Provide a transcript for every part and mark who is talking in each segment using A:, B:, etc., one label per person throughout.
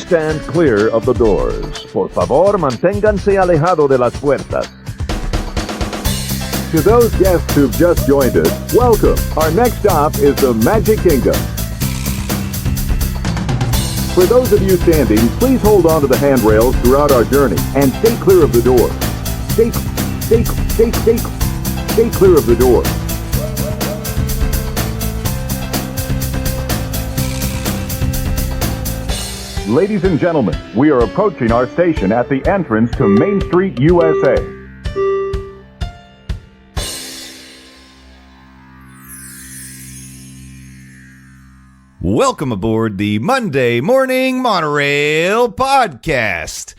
A: stand clear of the doors. Por favor, manténganse alejado de las puertas. To those guests who've just joined us, welcome. Our next stop is the Magic Kingdom. For those of you standing, please hold on to the handrails throughout our journey and stay clear of the door. Stay clear of the door. Ladies and gentlemen, we are approaching our station at the entrance to Main Street, USA.
B: Welcome aboard the Monday Morning Monorail podcast.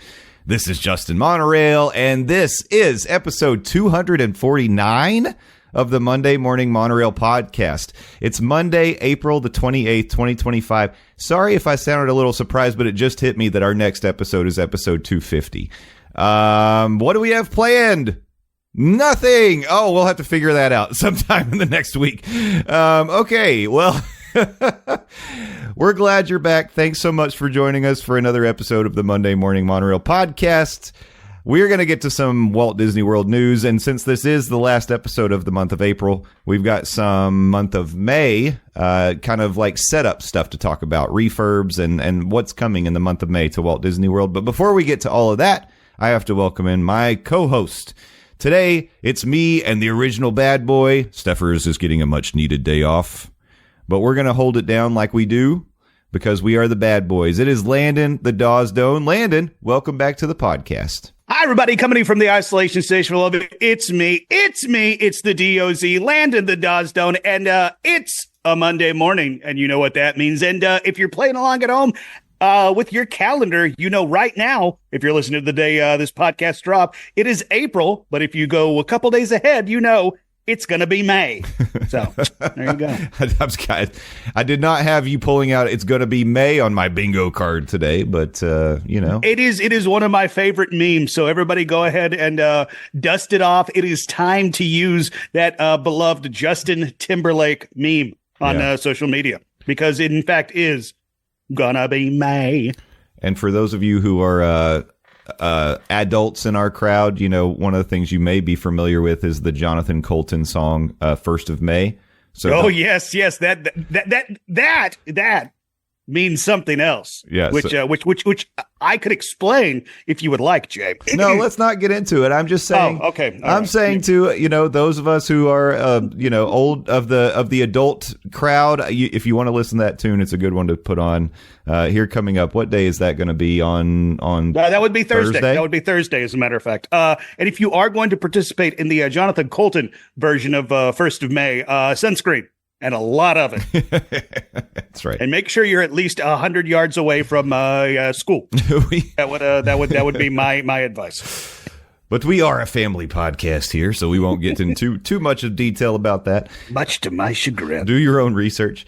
B: This is Justin Monorail, and this is episode 249 of the Monday Morning Monorail podcast. It's Monday, April the 28th, 2025. Sorry if I sounded a little surprised, but it just hit me that our next episode is episode 250. What do we have planned? Nothing. Oh, we'll have to figure that out sometime in the next week. Okay, well... We're glad you're back. Thanks so much for joining us for another episode of the Monday Morning Monorail podcast. We're going to get to some Walt Disney World news, and since this is the last episode of the month of April, we've got some month of May kind of like setup stuff to talk about, refurbs and what's coming in the month of May to Walt Disney World. But before we get to all of that, I have to welcome in my co-host. Today, it's me and the original bad boy. Steffers is getting a much-needed day off. But we're going to hold it down like we do because we are the bad boys. It is Landon, the Doane. Landon, welcome back to the podcast.
C: Hi, everybody. Coming in from the isolation station. Love it. It's me. It's the DOZ, Landon, the Doane. And it's a Monday morning. And you know what that means. And if you're playing along at home with your calendar, you know right now, if you're listening to the day this podcast drop, it is April. But if you go a couple days ahead, you know it's going to be May. So there you go.
B: I did not have you pulling out it's going to be May on my bingo card today, but, you know.
C: It is one of my favorite memes. So everybody go ahead and dust it off. It is time to use that beloved Justin Timberlake meme on social media because it, in fact, is going to be May.
B: And for those of you who are... adults in our crowd, you know, one of the things you may be familiar with is the Jonathan Colton song, 1st of May. So
C: yes. That means something else.
B: Yeah.
C: Which I could explain if you would like, Jay.
B: No, let's not get into it. I'm just saying.
C: Oh, okay.
B: I'm saying to, you know, those of us who are, you know, old of the adult crowd, if you want to listen to that tune, it's a good one to put on. Here coming up, what day is that going to be on?
C: That would be Thursday. That would be Thursday, as a matter of fact. And if you are going to participate in the Jonathan Colton version of 1st of May, sunscreen. And a lot of it.
B: That's right.
C: And make sure you're at least 100 yards away from school. That would be my advice.
B: But we are a family podcast here, so we won't get into too much of detail about that.
C: Much to my chagrin.
B: Do your own research.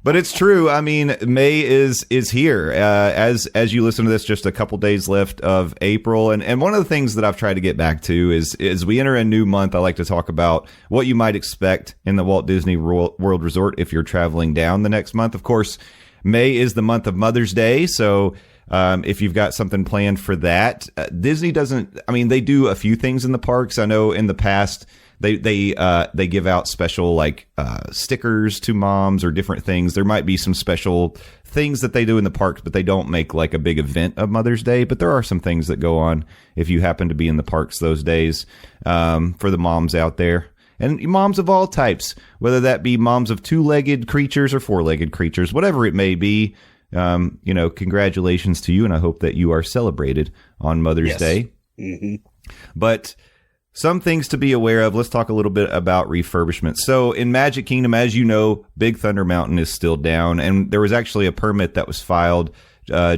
B: But it's true. I mean, May is here. As you listen to this, just a couple days left of April. And one of the things that I've tried to get back to is we enter a new month. I like to talk about what you might expect in the Walt Disney World Resort if you're traveling down the next month. Of course, May is the month of Mother's Day, so... if you've got something planned for that, Disney doesn't. I mean, they do a few things in the parks. I know in the past they give out special like stickers to moms or different things. There might be some special things that they do in the parks, but they don't make like a big event of Mother's Day. But there are some things that go on if you happen to be in the parks those days for the moms out there. And moms of all types, whether that be moms of two-legged creatures or four-legged creatures, whatever it may be. You know, congratulations to you, and I hope that you are celebrated on Mother's Day.
C: Mm-hmm.
B: But some things to be aware of. Let's talk a little bit about refurbishment. So in Magic Kingdom, as you know, Big Thunder Mountain is still down, and there was actually a permit that was filed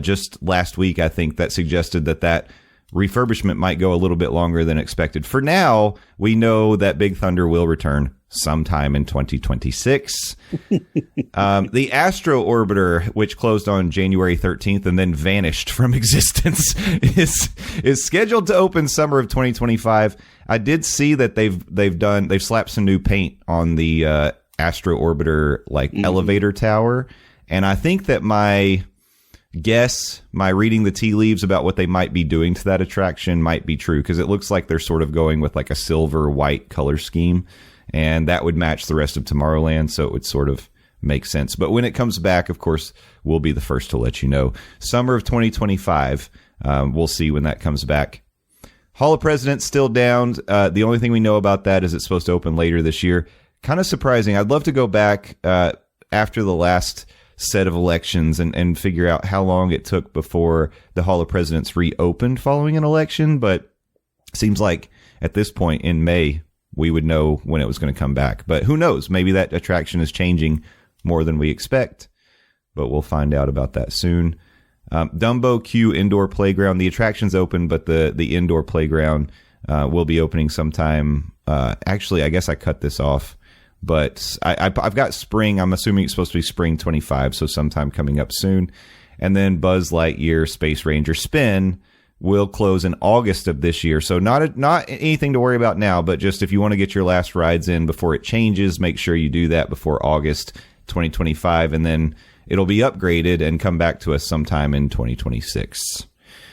B: just last week, I think, that suggested that refurbishment might go a little bit longer than expected. For now, we know that Big Thunder will return sometime in 2026. The Astro Orbiter, which closed on January 13th and then vanished from existence, is scheduled to open summer of 2025. I did see that they've slapped some new paint on the Astro Orbiter elevator tower. And I think that my reading the tea leaves about what they might be doing to that attraction might be true, because it looks like they're sort of going with like a silver white color scheme, and that would match the rest of Tomorrowland, so it would sort of make sense. But when it comes back, of course, we'll be the first to let you know. Summer of 2025, we'll see when that comes back. Hall of Presidents still down. The only thing we know about that is it's supposed to open later this year. Kind of surprising. I'd love to go back after the last set of elections and figure out how long it took before the Hall of Presidents reopened following an election, but it seems like at this point in May we would know when it was going to come back. But who knows? Maybe that attraction is changing more than we expect, but we'll find out about that soon. Dumbo Q Indoor Playground, the attraction's open, but the indoor playground will be opening sometime. Actually, I guess I cut this off. But I've got spring. I'm assuming it's supposed to be spring 25, so sometime coming up soon. And then Buzz Lightyear Space Ranger Spin will close in August of this year. So not anything to worry about now, but just if you want to get your last rides in before it changes, make sure you do that before August 2025, and then it'll be upgraded and come back to us sometime in 2026.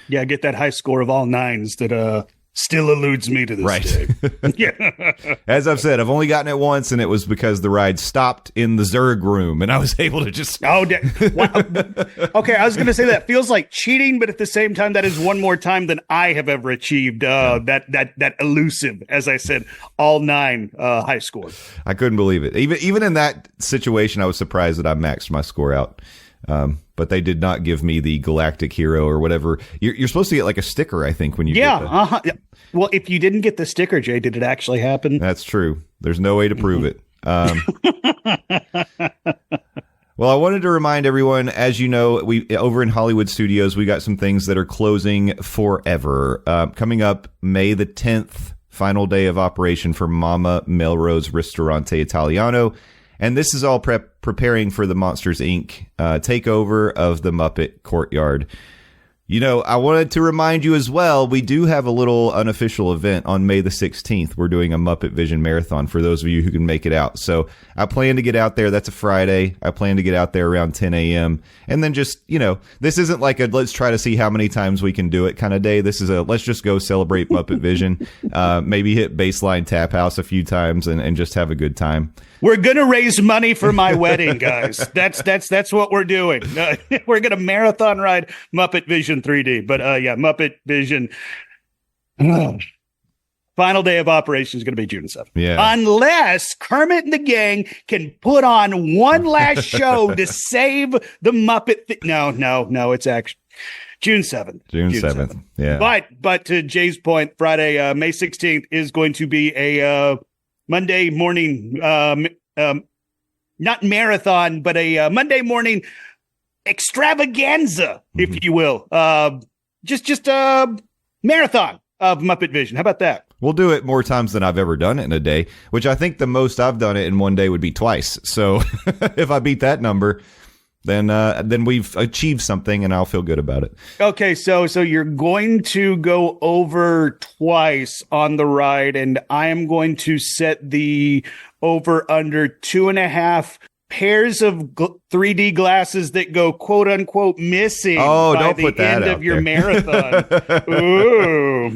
C: Yeah, get that high score of all 9s that still eludes me to this day. Yeah.
B: As I've said, I've only gotten it once, and it was because the ride stopped in the Zurg room, and I was able to just...
C: Wow. Okay, I was going to say that feels like cheating, but at the same time, that is one more time than I have ever achieved that elusive, as I said, all 9 high scores.
B: I couldn't believe it. Even in that situation, I was surprised that I maxed my score out. But they did not give me the Galactic Hero or whatever. You're supposed to get like a sticker, I think, when you get that.
C: Well, if you didn't get the sticker, Jay, did it actually happen?
B: That's true. There's no way to prove it. Well, I wanted to remind everyone, as you know, we over in Hollywood Studios, we got some things that are closing forever. Coming up May the 10th, final day of operation for Mama Melrose Ristorante Italiano. And this is all preparing for the Monsters, Inc. Takeover of the Muppet Courtyard. You know, I wanted to remind you as well, we do have a little unofficial event on May the 16th. We're doing a Muppet Vision Marathon for those of you who can make it out. So I plan to get out there. That's a Friday. I plan to get out there around 10 a.m. And then just, you know, this isn't like a let's try to see how many times we can do it kind of day. This is a let's just go celebrate Muppet Vision. Maybe hit Baseline Tap House a few times and just have a good time.
C: We're gonna raise money for my wedding, guys. That's what we're doing. We're gonna marathon ride Muppet Vision 3D. But Muppet Vision. Final day of operation is going to be June 7th.
B: Yeah.
C: Unless Kermit and the gang can put on one last show to save the Muppet. No, it's actually June 7th.
B: June 7th. Yeah.
C: But to Jay's point, Friday, May 16th is going to be a Monday morning, not marathon, but a Monday morning extravaganza, if you will. Just a marathon of Muppet Vision. How about that?
B: We'll do it more times than I've ever done it in a day, which I think the most I've done it in one day would be twice. So if I beat that number, then we've achieved something, and I'll feel good about it.
C: Okay, so you're going to go over twice on the ride, and I am going to set the over under 2.5 pairs of 3D glasses that go quote unquote missing by the end of your marathon. Ooh,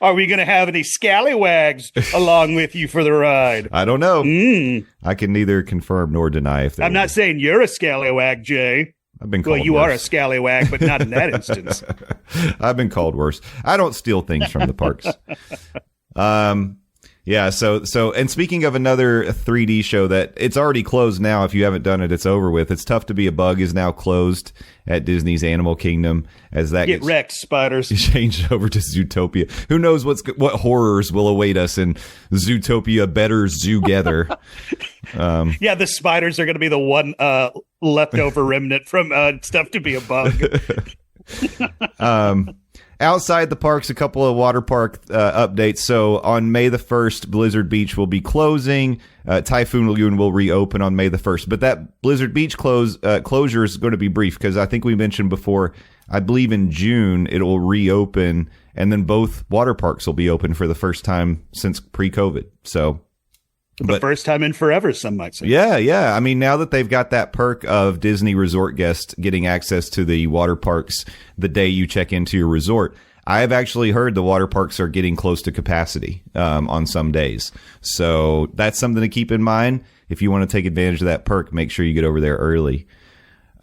C: Are we going to have any scallywags along with you for the ride?
B: I don't know. I can neither confirm nor deny if
C: I'm not saying you're a scallywag, Jay.
B: I've been called
C: you
B: worse.
C: are a scallywag, but not in that instance.
B: I've been called worse. I don't steal things from the parks. Yeah, so and speaking of another 3D show that it's already closed now, if you haven't done it, it's over with. It's Tough to Be a Bug is now closed at Disney's Animal Kingdom as that
C: gets wrecked, spiders.
B: Changed over to Zootopia. Who knows what horrors will await us in Zootopia Better Zoogether.
C: Yeah, the spiders are going to be the one leftover remnant from Stuff to Be a Bug.
B: Outside the parks, a couple of water park updates. So on May the 1st, Blizzard Beach will be closing. Typhoon Lagoon will reopen on May the 1st. But that Blizzard Beach closure is going to be brief because I think we mentioned before, I believe in June it will reopen, and then both water parks will be open for the first time since pre-COVID. So
C: The first time in forever, some might say.
B: Yeah. I mean, now that they've got that perk of Disney resort guests getting access to the water parks the day you check into your resort, I have actually heard the water parks are getting close to capacity on some days. So that's something to keep in mind. If you want to take advantage of that perk, make sure you get over there early.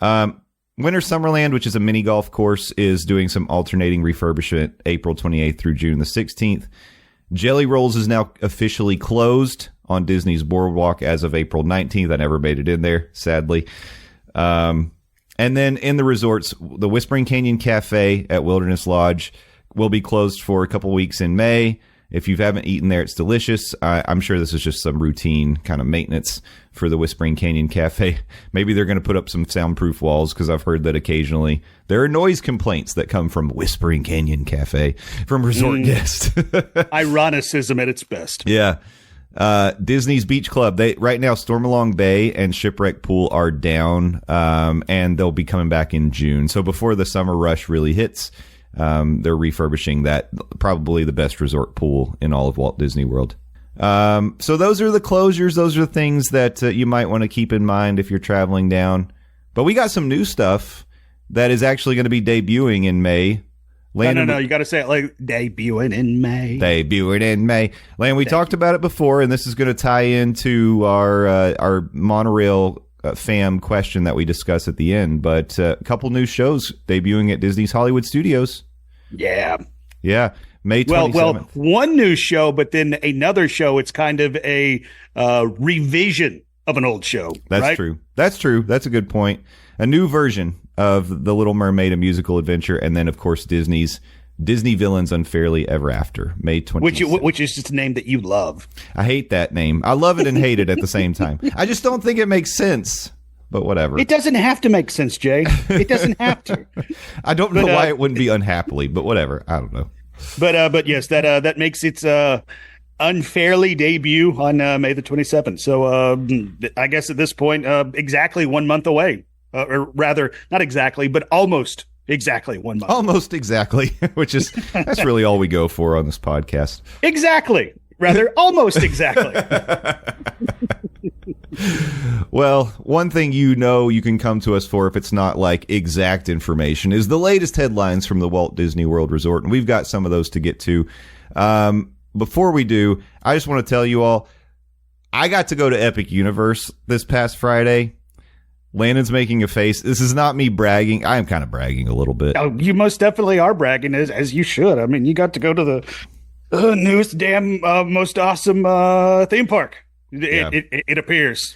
B: Winter Summerland, which is a mini golf course, is doing some alternating refurbishment April 28th through June the 16th. Jelly Rolls is now officially closed on Disney's Boardwalk as of April 19th. I never made it in there, sadly. And then in the resorts, the Whispering Canyon Cafe at Wilderness Lodge will be closed for a couple weeks in May. If you haven't eaten there, it's delicious. I'm sure this is just some routine kind of maintenance for the Whispering Canyon Cafe. Maybe they're going to put up some soundproof walls, because I've heard that occasionally there are noise complaints that come from Whispering Canyon Cafe from resort guests.
C: Ironicism at its best.
B: Yeah. Disney's Beach Club. Right now, Stormalong Bay and Shipwreck Pool are down, and they'll be coming back in June. So before the summer rush really hits, they're refurbishing that, probably the best resort pool in all of Walt Disney World. So those are the closures. Those are things that you might want to keep in mind if you're traveling down. But we got some new stuff that is actually going to be debuting in May. Landon,
C: no. You got to say it like debuting in May.
B: Debuting in May. Landon, we talked about it before, and this is going to tie into our Monorail fam question that we discussed at the end. But a couple new shows debuting at Disney's Hollywood Studios.
C: Yeah.
B: May 27th.
C: Well, one new show, but then another show. It's kind of a revision of an old show.
B: That's true. That's a good point. A new version of The Little Mermaid, a musical adventure, and then, of course, Disney's Disney Villains Unfairly Ever After, May 27th.
C: Which is just a name that you love.
B: I hate that name. I love it and hate it at the same time. I just don't think it makes sense, but whatever.
C: It doesn't have to make sense, Jay. It doesn't have to.
B: I don't know why it wouldn't be unhappily, but whatever. I don't know.
C: But yes, that makes its unfairly debut on May the 27th. So I guess at this point, exactly 1 month away. Or rather, not exactly, but almost exactly 1 month.
B: Almost exactly, that's really all we go for on this podcast.
C: Exactly. Rather, almost exactly.
B: Well, one thing you can come to us for, if it's not like exact information, is the latest headlines from the Walt Disney World Resort. And we've got some of those to get to. Before we do, I just want to tell you all, I got to go to Epic Universe this past Friday. Landon's making a face. This is not me bragging. I am kind of bragging a little bit.
C: Oh, you most definitely are bragging, as you should. I mean, you got to go to the newest damn most awesome theme park. It appears.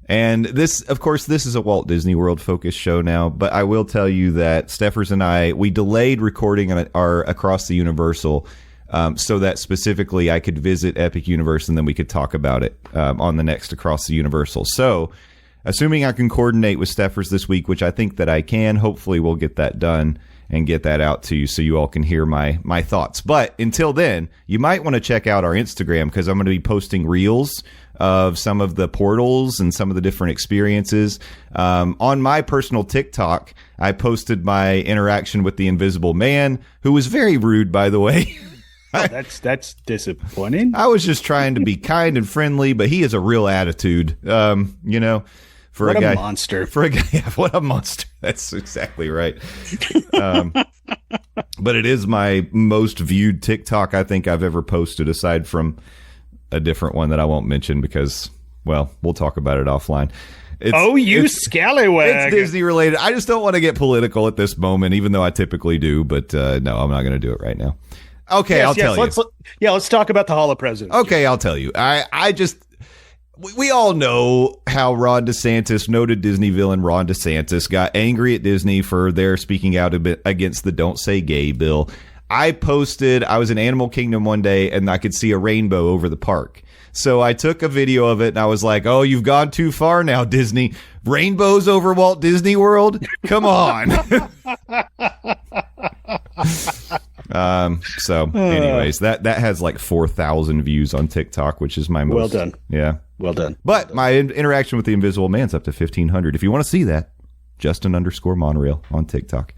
B: And this, of course, this is a Walt Disney World focused show now, but I will tell you that Steffers and we delayed recording our Across the Universal so that specifically I could visit Epic Universe and then we could talk about it on the next Across the Universal. So, assuming I can coordinate with Steffers this week, which I think that I can, hopefully we'll get that done and get that out to you so you all can hear my thoughts. But until then, you might want to check out our Instagram, because I'm going to be posting reels of some of the portals and some of the different experiences. On my personal TikTok, I posted my interaction with the Invisible Man, who was very rude, by the way.
C: Oh, that's disappointing.
B: I was just trying to be kind and friendly, but he has a real attitude, For
C: what
B: a guy,
C: monster.
B: For a guy, yeah, what a monster. That's exactly right. But it is my most viewed TikTok I think I've ever posted, aside from a different one that I won't mention because, well, we'll talk about it offline.
C: Scallywag.
B: It's Disney related. I just don't want to get political at this moment, even though I typically do. But no, I'm not going to do it right now. Okay, I'll tell you.
C: Let's talk about the Hall of Presidents.
B: Okay, I'll tell you. We all know how Ron DeSantis, noted Disney villain Ron DeSantis, got angry at Disney for their speaking out a bit against the Don't Say Gay bill. I was in Animal Kingdom one day and I could see a rainbow over the park. So I took a video of it and I was like, oh, you've gone too far now, Disney. Rainbows over Walt Disney World? Come on. Anyways, that has like 4,000 views on TikTok, which is my most.
C: Well done.
B: Yeah.
C: Well done.
B: But my interaction with the Invisible Man's up to 1,500. If you want to see that, Justin_Monorail on TikTok.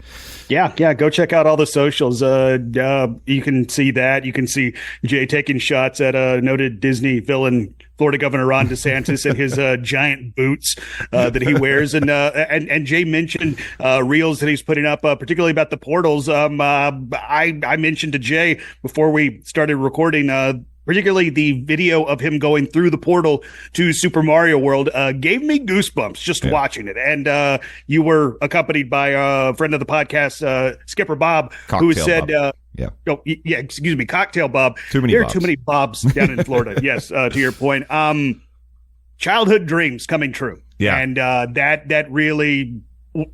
C: Yeah. Go check out all the socials. You can see that. You can see Jay taking shots at noted Disney villain Florida Governor Ron DeSantis and his giant boots that he wears. And Jay mentioned reels that he's putting up, particularly about the portals. I mentioned to Jay before we started recording, particularly the video of him going through the portal to Super Mario World, gave me goosebumps just watching it. And you were accompanied by a friend of the podcast, Skipper Bob, who said, excuse me, Cocktail Bob. There are too many Bobs down in Florida. Yes, to your point. Childhood dreams coming true.
B: Yeah.
C: And that really...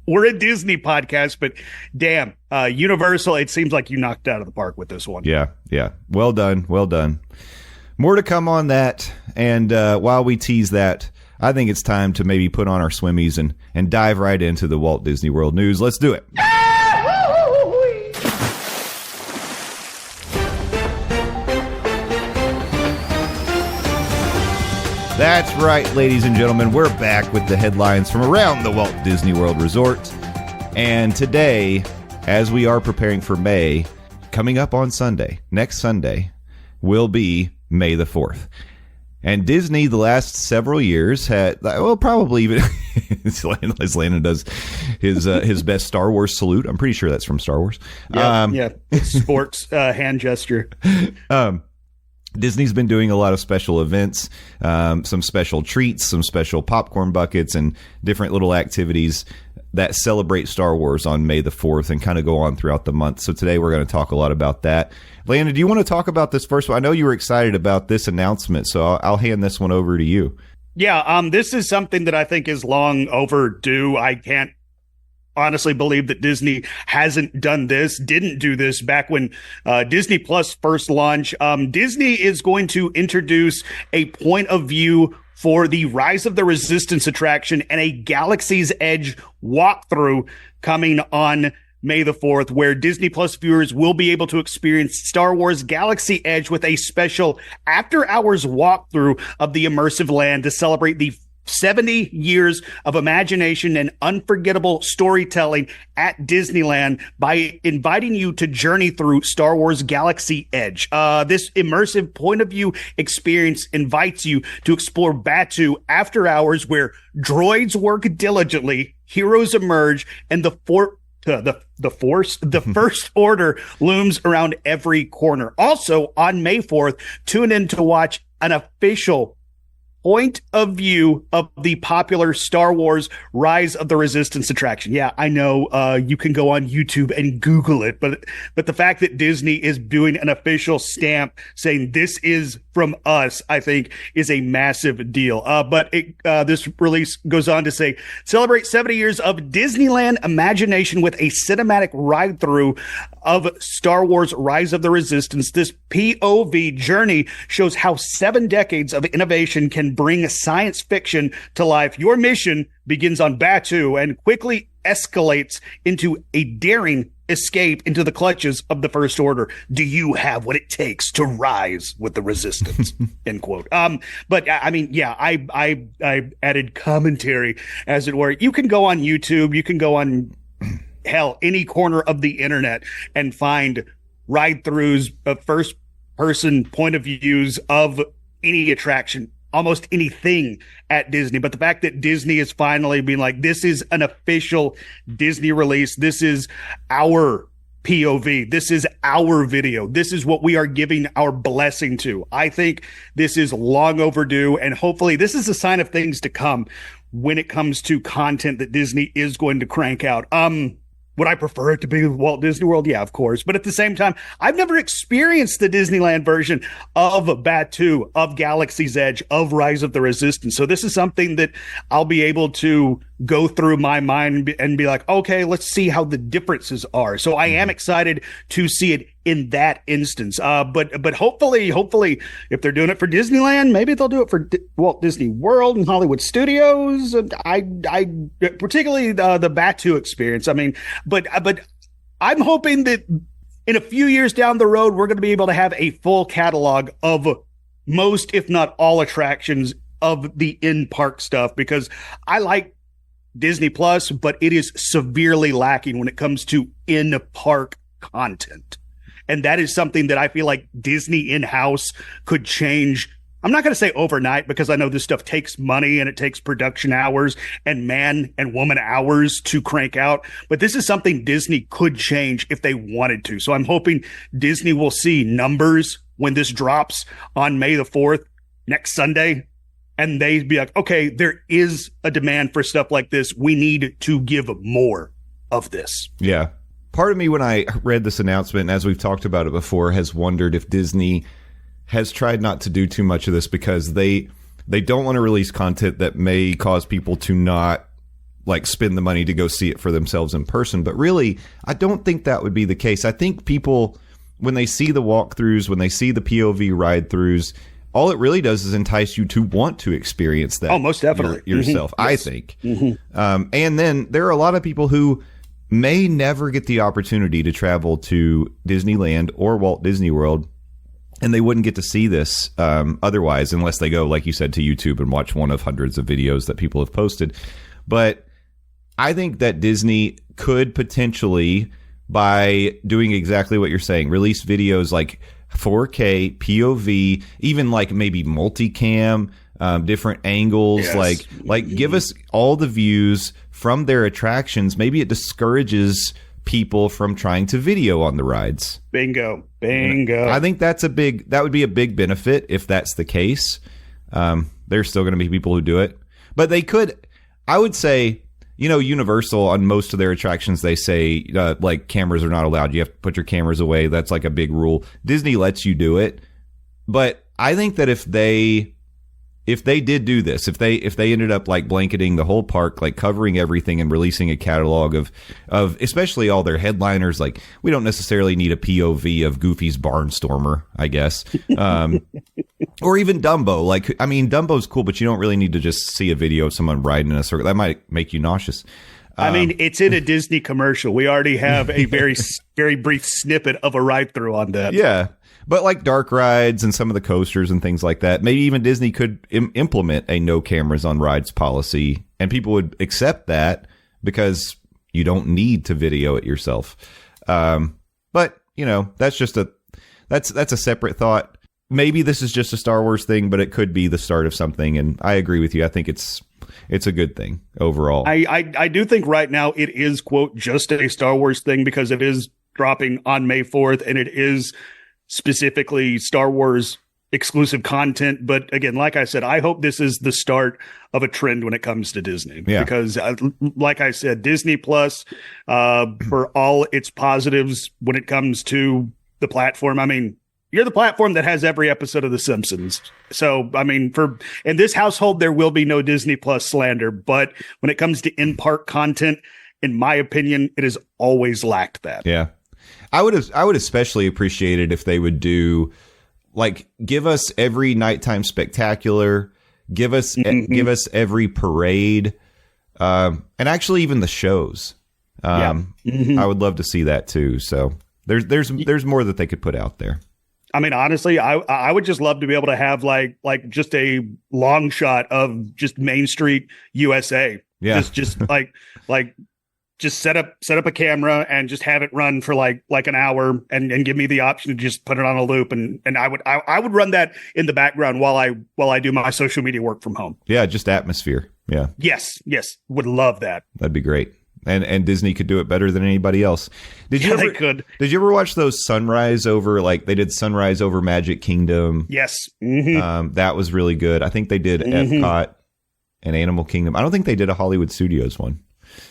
C: We're a Disney podcast, but damn, Universal, it seems like you knocked out of the park with this one.
B: Yeah. Well done. More to come on that. And while we tease that, I think it's time to maybe put on our swimmies and dive right into the Walt Disney World news. Let's do it. That's right, ladies and gentlemen. We're back with the headlines from around the Walt Disney World Resort. And today, as we are preparing for May, coming up on Sunday, next Sunday, will be May the 4th. And Disney, the last several years, had, well, probably even as Landon does his best Star Wars salute. I'm pretty sure that's from Star Wars.
C: It's sports hand gesture.
B: Disney's been doing a lot of special events, some special treats, some special popcorn buckets, and different little activities that celebrate Star Wars on May the 4th and kind of go on throughout the month. So today we're going to talk a lot about that. Landon, do you want to talk about this first one? I know you were excited about this announcement, so I'll hand this one over to you.
C: Yeah, this is something that I think is long overdue. I can't honestly believe that Disney didn't do this back when Disney Plus first launched. Disney is going to introduce a point of view for the Rise of the Resistance attraction and a Galaxy's Edge walkthrough coming on May the 4th, where Disney Plus viewers will be able to experience Star Wars Galaxy Edge with a special after-hours walkthrough of the immersive land to celebrate the 70 years of imagination and unforgettable storytelling at Disneyland by inviting you to journey through Star Wars Galaxy Edge. This immersive point of view experience invites you to explore Batuu after hours, where droids work diligently, heroes emerge, and the First Order looms around every corner. Also, on May 4th, tune in to watch an official point of view of the popular Star Wars Rise of the Resistance attraction. Yeah, I know you can go on YouTube and Google it, but the fact that Disney is doing an official stamp saying this is from us, I think, is a massive deal. But this release goes on to say, celebrate 70 years of Disneyland imagination with a cinematic ride-through of Star Wars Rise of the Resistance. This POV journey shows how 7 decades of innovation can bring science fiction to life. Your mission begins on Batuu and quickly escalates into a daring escape into the clutches of the First Order. Do you have what it takes to rise with the Resistance? End quote. But I mean, yeah, I added commentary, as it were. You can go on YouTube, you can go on any corner of the internet and find ride-throughs of first-person point of views of any attraction, almost anything at Disney. But the fact that Disney is finally being like, this is an official Disney release. This is our POV. This is our video. This is what we are giving our blessing to. I think this is long overdue, and hopefully this is a sign of things to come when it comes to content that Disney is going to crank out. Would I prefer it to be Walt Disney World? Yeah, of course. But at the same time, I've never experienced the Disneyland version of Batuu, of Galaxy's Edge, of Rise of the Resistance. So this is something that I'll be able to go through my mind and be like, okay, let's see how the differences are. So I am excited to see it in that instance. But hopefully, if they're doing it for Disneyland, maybe they'll do it for Walt Disney World and Hollywood Studios. I particularly the Batuu experience. I mean, but I'm hoping that in a few years down the road, we're going to be able to have a full catalog of most, if not all, attractions of the in-park stuff, because I like Disney Plus, but it is severely lacking when it comes to in-park content. And that is something that I feel like Disney in-house could change. I'm not going to say overnight, because I know this stuff takes money and it takes production hours and man and woman hours to crank out. But this is something Disney could change if they wanted to. So I'm hoping Disney will see numbers when this drops on May the 4th, next Sunday, and they'd be like, okay, there is a demand for stuff like this. We need to give more of this.
B: Yeah. Part of me, when I read this announcement, and as we've talked about it before, has wondered if Disney has tried not to do too much of this because they don't want to release content that may cause people to not like spend the money to go see it for themselves in person. But really, I don't think that would be the case. I think people, when they see the walkthroughs, when they see the POV ride-throughs, all it really does is entice you to want to experience that.
C: Oh, most definitely.
B: Yourself,
C: Mm-hmm.
B: I think. Mm-hmm. And then there are a lot of people who may never get the opportunity to travel to Disneyland or Walt Disney World, and they wouldn't get to see this otherwise, unless they go, like you said, to YouTube and watch one of hundreds of videos that people have posted. But I think that Disney could potentially, by doing exactly what you're saying, release videos like 4K, POV, even like maybe multicam, different angles,
C: yes.
B: like give us all the views from their attractions. Maybe it discourages people from trying to video on the rides.
C: Bingo.
B: I think that would be a big benefit if that's the case. There's still going to be people who do it, but they could, I would say, Universal, on most of their attractions, they say like cameras are not allowed. You have to put your cameras away. That's like a big rule. Disney lets you do it. But I think that if they did do this, if they ended up like blanketing the whole park, like covering everything and releasing a catalog of especially all their headliners, like we don't necessarily need a POV of Goofy's Barnstormer, I guess. Or even Dumbo. Like, I mean, Dumbo's cool, but you don't really need to just see a video of someone riding in a circle. That might make you nauseous.
C: I mean, it's in a Disney commercial. We already have a very, very brief snippet of a ride through on that.
B: Yeah. But like dark rides and some of the coasters and things like that, maybe even Disney could implement a no cameras on rides policy, and people would accept that because you don't need to video it yourself. But that's just that's a separate thought. Maybe this is just a Star Wars thing, but it could be the start of something. And I agree with you. I think it's a good thing overall.
C: I do think right now it is, quote, just a Star Wars thing, because it is dropping on May 4th, and it is specifically Star Wars exclusive content. But again, like I said, I hope this is the start of a trend when it comes to Disney.
B: Yeah.
C: Because like I said, Disney Plus, for all its positives when it comes to the platform, I mean, you're the platform that has every episode of The Simpsons. So, I mean, in this household, there will be no Disney Plus slander. But when it comes to in-park content, in my opinion, it has always lacked that.
B: Yeah. I would especially appreciate it if they would do, like, give us every nighttime spectacular, give us every parade, and actually even the shows. I would love to see that too. So there's more that they could put out there.
C: I mean, honestly, I would just love to be able to have like just a long shot of just Main Street USA.
B: Yeah.
C: Just like just set up a camera and just have it run for like an hour and give me the option to just put it on a loop. And I would run that in the background while I do my social media work from home.
B: Yeah. Just atmosphere. Yeah.
C: Yes. Would love that.
B: That'd be great. And Disney could do it better than anybody else. Did you ever watch those sunrise over, like they did sunrise over Magic Kingdom?
C: Yes. Mm-hmm.
B: That was really good. I think they did Epcot and Animal Kingdom. I don't think they did a Hollywood Studios one.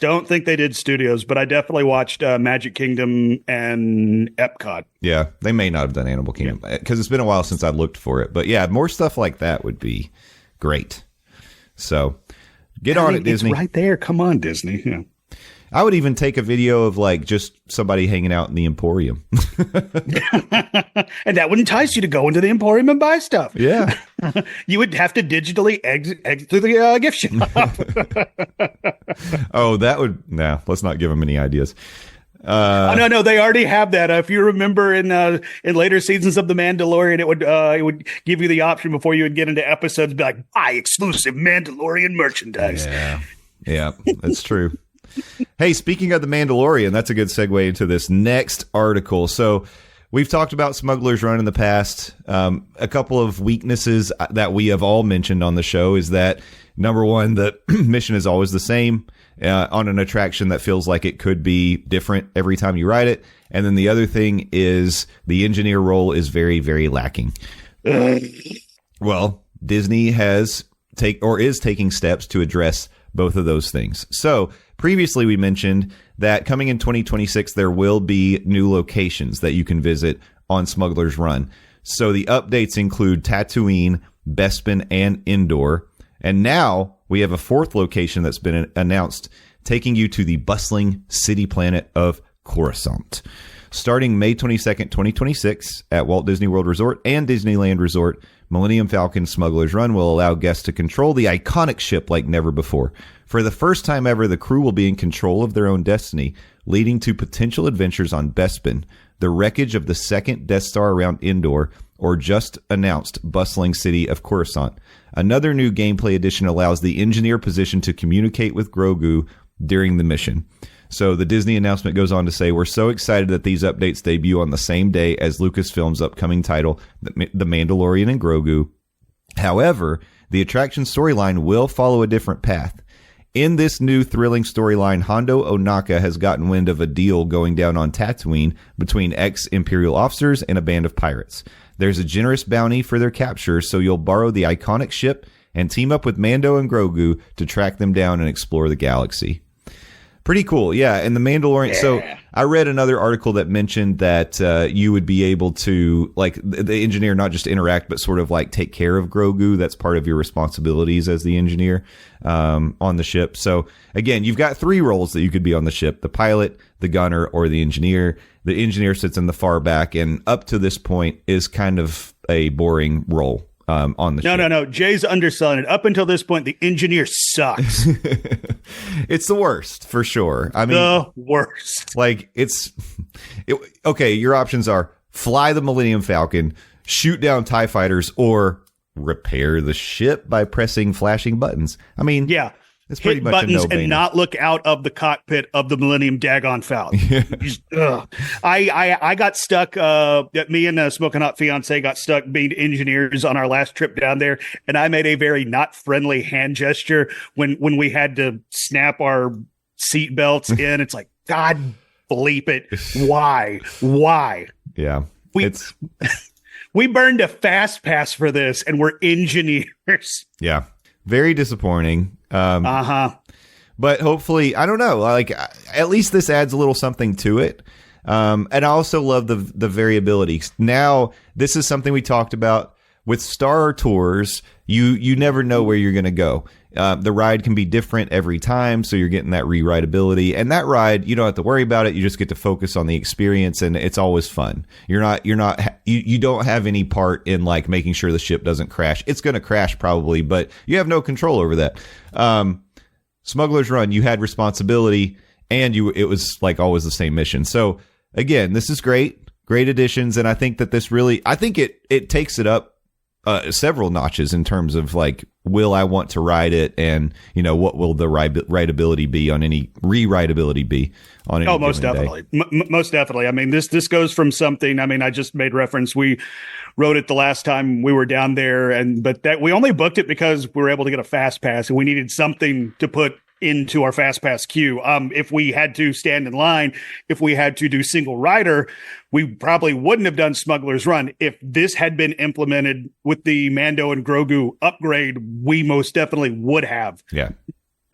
C: Don't think they did studios, but I definitely watched Magic Kingdom and Epcot.
B: Yeah, they may not have done Animal Kingdom because it's been a while since I looked for it. But yeah, more stuff like that would be great. So get on it, Disney.
C: It's right there. Come on, Disney. Yeah.
B: I would even take a video of like just somebody hanging out in the Emporium.
C: And that would entice you to go into the Emporium and buy stuff.
B: Yeah.
C: You would have to digitally exit through the gift shop.
B: Oh, that would... No, let's not give them any ideas.
C: No, they already have that. If you remember in later seasons of The Mandalorian, it would give you the option before you would get into episodes, be like, buy exclusive Mandalorian merchandise.
B: Yeah. Yeah, that's true. Hey, speaking of The Mandalorian, that's a good segue into this next article. So we've talked about Smugglers Run in the past. A couple of weaknesses that we have all mentioned on the show is that, number one, the mission is always the same on an attraction that feels like it could be different every time you ride it. And then the other thing is the engineer role is very, very lacking. Well, Disney is taking steps to address both of those things. So previously we mentioned that coming in 2026, there will be new locations that you can visit on Smugglers Run. So the updates include Tatooine, Bespin, and Endor. And now we have a fourth location that's been announced, taking you to the bustling city planet of Coruscant. Starting May 22nd, 2026 at Walt Disney World Resort and Disneyland Resort, Millennium Falcon Smugglers Run will allow guests to control the iconic ship like never before. For the first time ever, the crew will be in control of their own destiny, leading to potential adventures on Bespin, the wreckage of the second Death Star around Endor, or just announced bustling city of Coruscant. Another new gameplay addition allows the engineer position to communicate with Grogu during the mission. So the Disney announcement goes on to say, we're so excited that these updates debut on the same day as Lucasfilm's upcoming title, The Mandalorian and Grogu. However, the attraction storyline will follow a different path. In this new thrilling storyline, Hondo Ohnaka has gotten wind of a deal going down on Tatooine between ex-Imperial officers and a band of pirates. There's a generous bounty for their capture, so you'll borrow the iconic ship and team up with Mando and Grogu to track them down and explore the galaxy. Pretty cool, yeah. And the Mandalorian. Yeah. So I read another article that mentioned that you would be able to, like, the engineer not just interact, but sort of like take care of Grogu. That's part of your responsibilities as the engineer on the ship. So again, you've got three roles that you could be on the ship: the pilot, the gunner, or the engineer. The engineer sits in the far back, and up to this point is kind of a boring role. On the ship.
C: No. Jay's underselling it. Up until this point, the engineer sucks.
B: It's the worst, for sure. I mean,
C: the worst.
B: Like, okay, your options are fly the Millennium Falcon, shoot down TIE fighters, or repair the ship by pressing flashing buttons. I mean, yeah. It's pretty much
C: buttons
B: a no-brainer.
C: And not look out of the cockpit of the Millennium Daggone Falcon. Yeah. I got stuck. Me and Smoking Hot Fiance got stuck being engineers on our last trip down there, and I made a very not friendly hand gesture when we had to snap our seat belts in. It's like, God bleep it! Why?
B: Yeah,
C: we burned a fast pass for this, and we're engineers.
B: Yeah, very disappointing. But hopefully, I don't know, like, at least this adds a little something to it. And I also love the variability. Now, this is something we talked about with Star Tours. You never know where you're going to go. The ride can be different every time, so you're getting that re-rideability. And that ride, you don't have to worry about it. You just get to focus on the experience, and it's always fun. You don't have any part in, like, making sure the ship doesn't crash. It's going to crash probably, but you have no control over that. Smugglers Run, you had responsibility, and it was like always the same mission. So again, this is great additions, and I think that it takes it up several notches in terms of, like, will I want to ride it, and what will the rideability be on any re-rideability be on any
C: most definitely most definitely. I mean, this goes from something, I mean, I just made reference, we wrote it the last time we were down there, but that we only booked it because we were able to get a fast pass, and we needed something to put into our fast pass queue. If we had to stand in line, if we had to do single rider, we probably wouldn't have done Smugglers Run. If this had been implemented with the Mando and Grogu upgrade, we most definitely would have.
B: Yeah.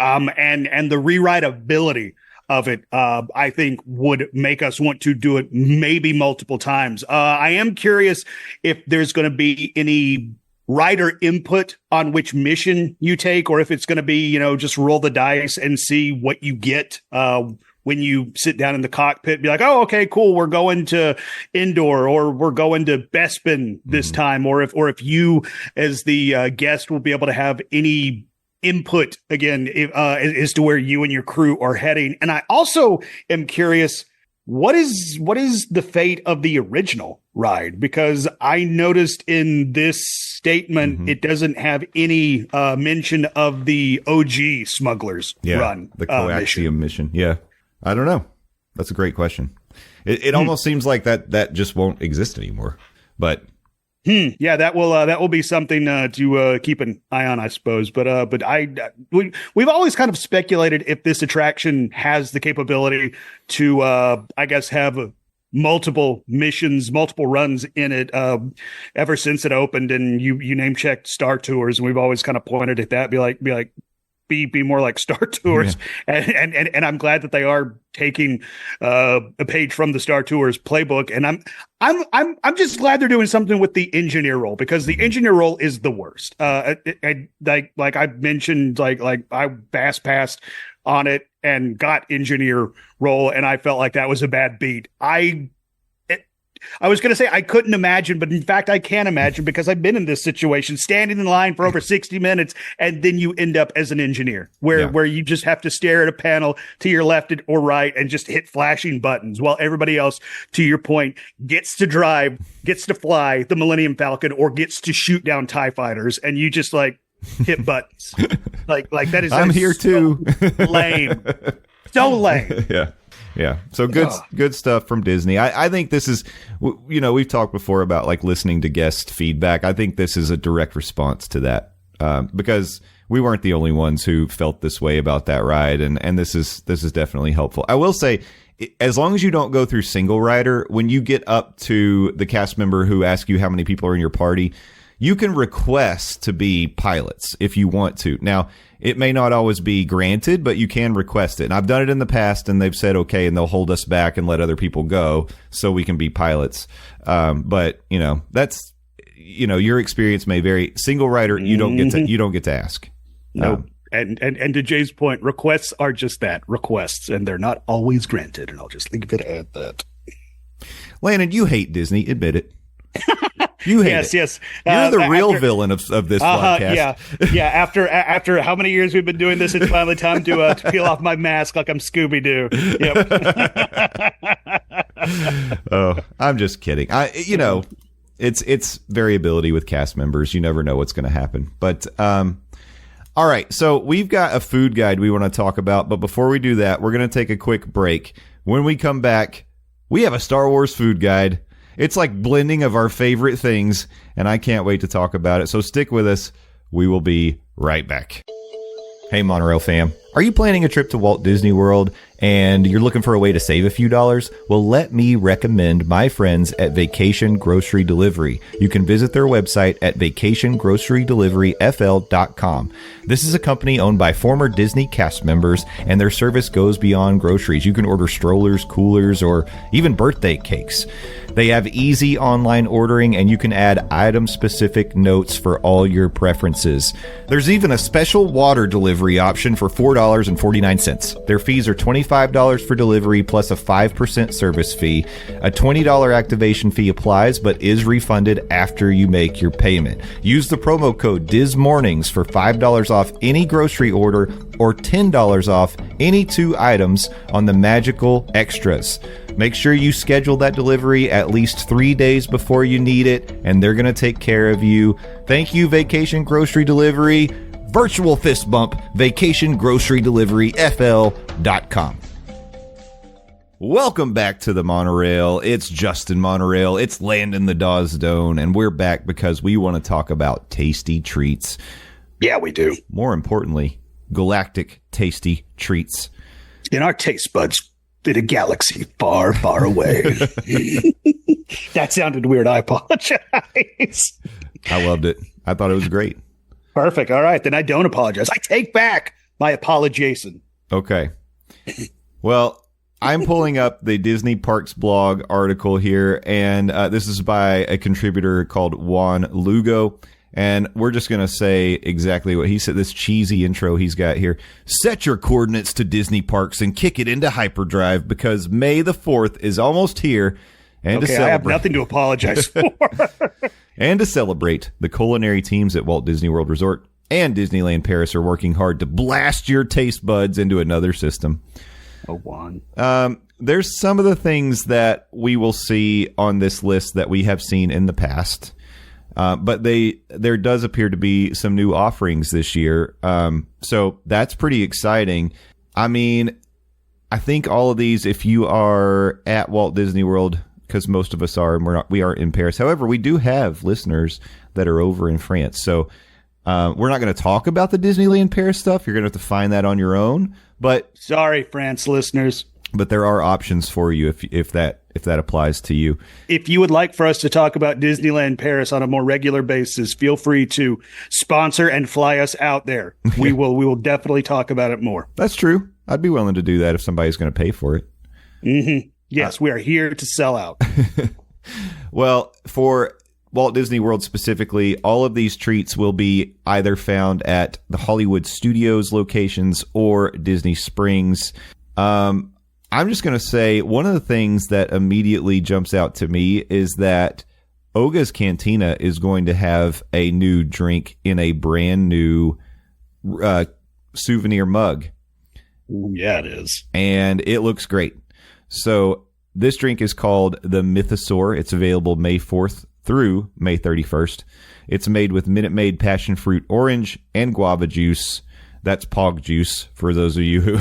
C: And the rewritability of it, I think would make us want to do it maybe multiple times. I am curious if there's going to be any rider input on which mission you take, or if it's going to be, just roll the dice and see what you get when you sit down in the cockpit. Be like, oh, okay, cool, we're going to Endor, or we're going to Bespin this time, or if you as the guest will be able to have any input again as to where you and your crew are heading. And I also am curious what is the fate of the original ride? Because I noticed in this statement it doesn't have any mention of the OG Smugglers Run,
B: the coaxium mission. Yeah, I don't know. That's a great question. It almost seems like that just won't exist anymore. But
C: yeah, that will be something to keep an eye on, I suppose. But we've always kind of speculated if this attraction has the capability to, I guess, have multiple missions, multiple runs in it. Ever since it opened, and you name checked Star Tours, and we've always kind of pointed at that, be more like Star Tours, and I'm glad that they are taking a page from the Star Tours playbook, and I'm just glad they're doing something with the engineer role, because the engineer role is the worst. Like I mentioned, like I fast passed on it and got engineer role, and I felt like that was a bad beat. I was going to say I couldn't imagine, but in fact, I can imagine, because I've been in this situation, standing in line for over 60 minutes, and then you end up as an engineer where you just have to stare at a panel to your left or right and just hit flashing buttons while everybody else, to your point, gets to drive, gets to fly the Millennium Falcon, or gets to shoot down TIE fighters, and you just hit buttons. like that is
B: I'm here
C: so
B: too.
C: Lame. So lame.
B: Yeah. So good stuff from Disney. I think this is, we've talked before about listening to guest feedback. I think this is a direct response to that, because we weren't the only ones who felt this way about that ride. And this is definitely helpful. I will say, as long as you don't go through single rider, when you get up to the cast member who asks you how many people are in your party, you can request to be pilots if you want to. Now, it may not always be granted, but you can request it. And I've done it in the past, and they've said, okay, and they'll hold us back and let other people go so we can be pilots. But, that's, your experience may vary. Single rider, you don't get to ask.
C: No. And to Jay's point, requests are just that, requests, and they're not always granted. And I'll just leave it at that.
B: Landon, you hate Disney. Admit it. You hate it.
C: Yes.
B: You're the real villain of this podcast.
C: Yeah. After how many years we've been doing this, it's finally time to peel off my mask like I'm Scooby-Doo. Yep.
B: Oh, I'm just kidding. It's variability with cast members. You never know what's going to happen. But all right, so we've got a food guide we want to talk about. But before we do that, we're going to take a quick break. When we come back, we have a Star Wars food guide. It's like blending of our favorite things, and I can't wait to talk about it. So stick with us. We will be right back. Hey, Monorail fam. Are you planning a trip to Walt Disney World and you're looking for a way to save a few dollars? Well, let me recommend my friends at Vacation Grocery Delivery. You can visit their website at vacationgrocerydeliveryfl.com. This is a company owned by former Disney cast members, and their service goes beyond groceries. You can order strollers, coolers, or even birthday cakes. They have easy online ordering, and you can add item-specific notes for all your preferences. There's even a special water delivery option for $4.49. Their fees are $25 for delivery plus a 5% service fee. A $20 activation fee applies but is refunded after you make your payment. Use the promo code DIZMornings for $5 off any grocery order or $10 off any 2 items on the Magical Extras. Make sure you schedule that delivery at least 3 days before you need it, and they're going to take care of you. Thank you, Vacation Grocery Delivery. Virtual fist bump, vacationgrocerydeliveryfl.com. Welcome back to the Monorail. It's Justin Monorail. It's Landon the Doane, and we're back because we want to talk about tasty treats.
C: Yeah, we do.
B: More importantly, galactic tasty treats.
C: In our taste buds in a galaxy far, far away. That sounded weird. I apologize.
B: I loved it. I thought it was great.
C: Perfect. All right. Then I don't apologize. I take back my apology, Jason.
B: Okay. Well, I'm pulling up the Disney Parks blog article here, and this is by a contributor called Juan Lugo. And we're just going to say exactly what he said. This cheesy intro he's got here. Set your coordinates to Disney Parks and kick it into hyperdrive because May the 4th is almost here. And
C: okay, I have nothing to apologize for.
B: And to celebrate, the culinary teams at Walt Disney World Resort and Disneyland Paris are working hard to blast your taste buds into another system.
C: Oh, Juan.
B: there's some of the things that we will see on this list that we have seen in the past. But there does appear to be some new offerings this year. So that's pretty exciting. I mean, I think all of these, if you are at Walt Disney World, because most of us are, and we aren't in Paris. However, we do have listeners that are over in France. So we're not going to talk about the Disneyland Paris stuff. You're going to have to find that on your own. But
C: sorry, France listeners.
B: But there are options for you if that applies to you.
C: If you would like for us to talk about Disneyland Paris on a more regular basis, feel free to sponsor and fly us out there. We will definitely talk about it more.
B: That's true. I'd be willing to do that if somebody's going to pay for it.
C: Mm-hmm. Yes, we are here to sell out.
B: Well, for Walt Disney World specifically, all of these treats will be either found at the Hollywood Studios locations or Disney Springs. I'm just going to say one of the things that immediately jumps out to me is that Oga's Cantina is going to have a new drink in a brand new souvenir mug.
C: Ooh, yeah, it is.
B: And it looks great. So this drink is called the Mythosaur. It's available May 4th through May 31st. It's made with Minute Maid passion fruit orange and guava juice. That's POG juice for those of you who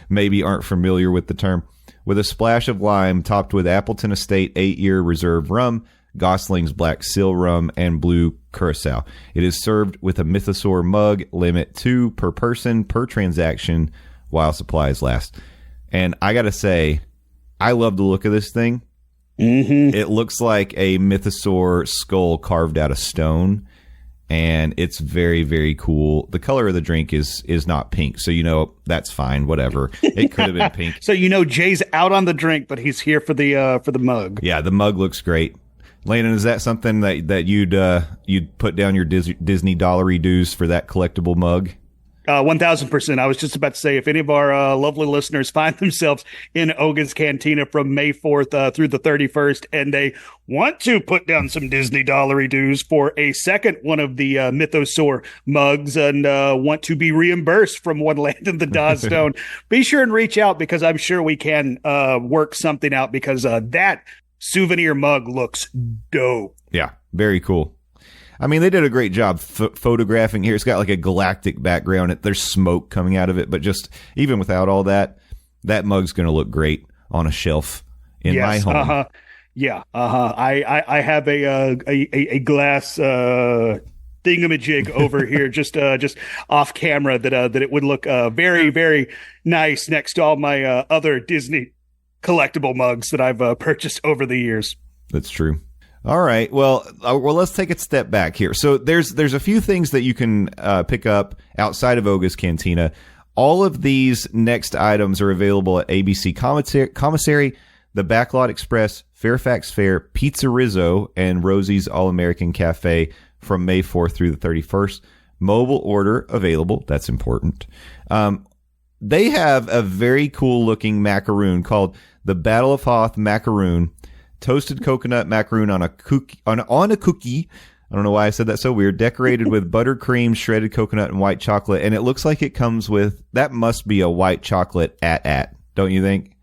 B: maybe aren't familiar with the term. With a splash of lime topped with Appleton Estate 8-year reserve rum, Gosling's Black Seal rum, and blue curacao. It is served with a Mythosaur mug, limit 2 per person per transaction while supplies last. And I got to say, I love the look of this thing.
C: Mm-hmm.
B: It looks like a Mythosaur skull carved out of stone. And it's very, very cool. The color of the drink is not pink, so that's fine. Whatever, it could have been pink.
C: So Jay's out on the drink, but he's here for the mug.
B: Yeah, the mug looks great. Landon, is that something that you'd put down your Disney dollary dues for that collectible mug?
C: 1,000%. I was just about to say, if any of our lovely listeners find themselves in Oga's Cantina from May 4th through the 31st, and they want to put down some Disney dollary dues for a second one of the Mythosaur mugs and want to be reimbursed from one Landon the Doane, be sure and reach out, because I'm sure we can work something out, because that souvenir mug looks dope.
B: Yeah, very cool. I mean, they did a great job photographing here. It's got like a galactic background. There's smoke coming out of it, but just even without all that, that mug's going to look great on a shelf in my home.
C: Uh-huh. Yeah. Uh-huh. I have a glass thingamajig over here, just off camera that it would look very, very nice next to all my other Disney collectible mugs that I've purchased over the years.
B: That's true. All right. Well, let's take a step back here. So there's a few things that you can pick up outside of Oga's Cantina. All of these next items are available at ABC Commissary, the Backlot Express, Fairfax Fair, Pizza Rizzo, and Rosie's All-American Cafe from May 4th through the 31st. Mobile order available. That's important. They have a very cool-looking macaroon called the Battle of Hoth Macaroon. Toasted coconut macaroon on a cookie. On a cookie. I don't know why I said that so weird. Decorated with buttercream, shredded coconut, and white chocolate. And it looks like it comes with, that must be a white chocolate at, don't you think?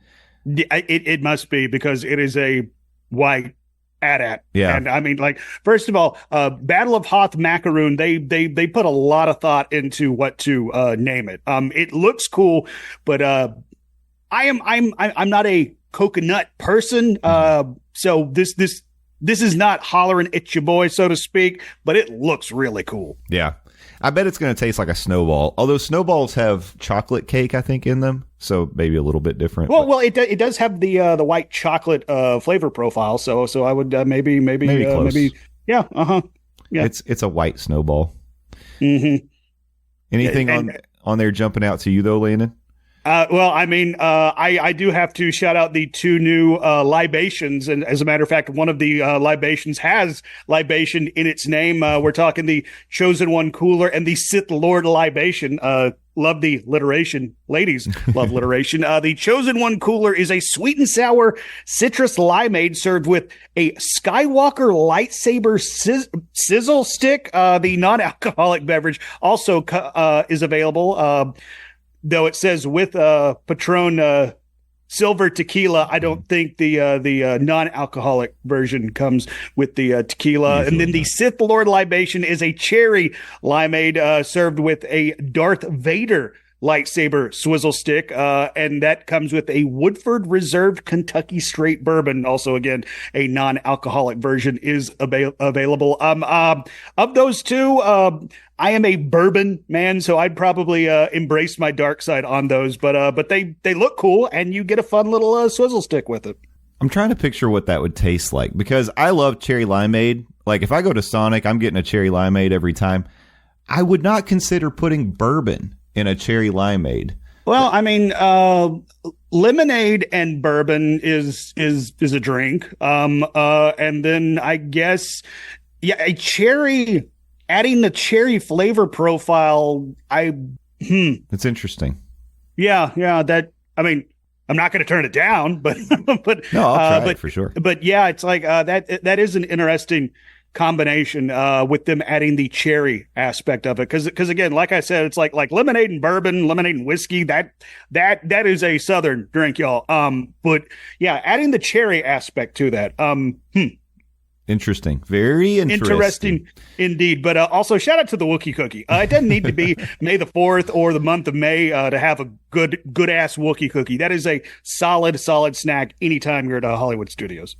C: It must be, because it is a white at.
B: Yeah.
C: And I mean, like, first of all, Battle of Hoth Macaroon, they put a lot of thought into what to name it. It looks cool, but I'm not a coconut person. So this is not hollering at your boy, so to speak, but it looks really cool.
B: Yeah. I bet it's going to taste like a snowball. Although snowballs have chocolate cake, I think, in them, so maybe a little bit different.
C: Well, it does have the white chocolate flavor profile. So I would maybe
B: close.
C: Yeah. Yeah.
B: It's a white snowball.
C: Mm-hmm.
B: Anything on there jumping out to you though, Landon?
C: Well, I mean, I do have to shout out the two new libations. And as a matter of fact, one of the libations has libation in its name. We're talking the Chosen One Cooler and the Sith Lord libation. Love the alliteration. Ladies love alliteration. The Chosen One Cooler is a sweet and sour citrus limeade served with a Skywalker lightsaber sizzle stick. The non-alcoholic beverage also is available. Though it says with Patron silver tequila. I don't think the non-alcoholic version comes with the tequila.
B: Usually
C: and then the
B: not.
C: Sith Lord libation is a cherry limeade served with a Darth Vader lightsaber swizzle stick, and that comes with a Woodford Reserve Kentucky Straight Bourbon. Also, again, a non-alcoholic version is available. Of those two, I am a bourbon man, so I'd probably embrace my dark side on those. But they look cool, and you get a fun little swizzle stick with it.
B: I'm trying to picture what that would taste like because I love cherry limeade. Like if I go to Sonic, I'm getting a cherry limeade every time. I would not consider putting bourbon in a cherry limeade.
C: Well, I mean, lemonade and bourbon is a drink. And then I guess, yeah, adding the cherry flavor profile.
B: It's interesting.
C: Yeah. That, I mean, I'm not going to turn it down, but
B: No, I'll try it for sure.
C: But yeah, it's like that is an interesting combination with them adding the cherry aspect of it, because again, like I said, it's like lemonade and bourbon, lemonade and whiskey. That is a Southern drink, y'all. But yeah, adding the cherry aspect to that.
B: Interesting. Very interesting.
C: Indeed. But also shout out to the Wookiee cookie. It doesn't need to be May the 4th or the month of May to have a good ass Wookiee cookie. That is a solid snack anytime you're at Hollywood Studios.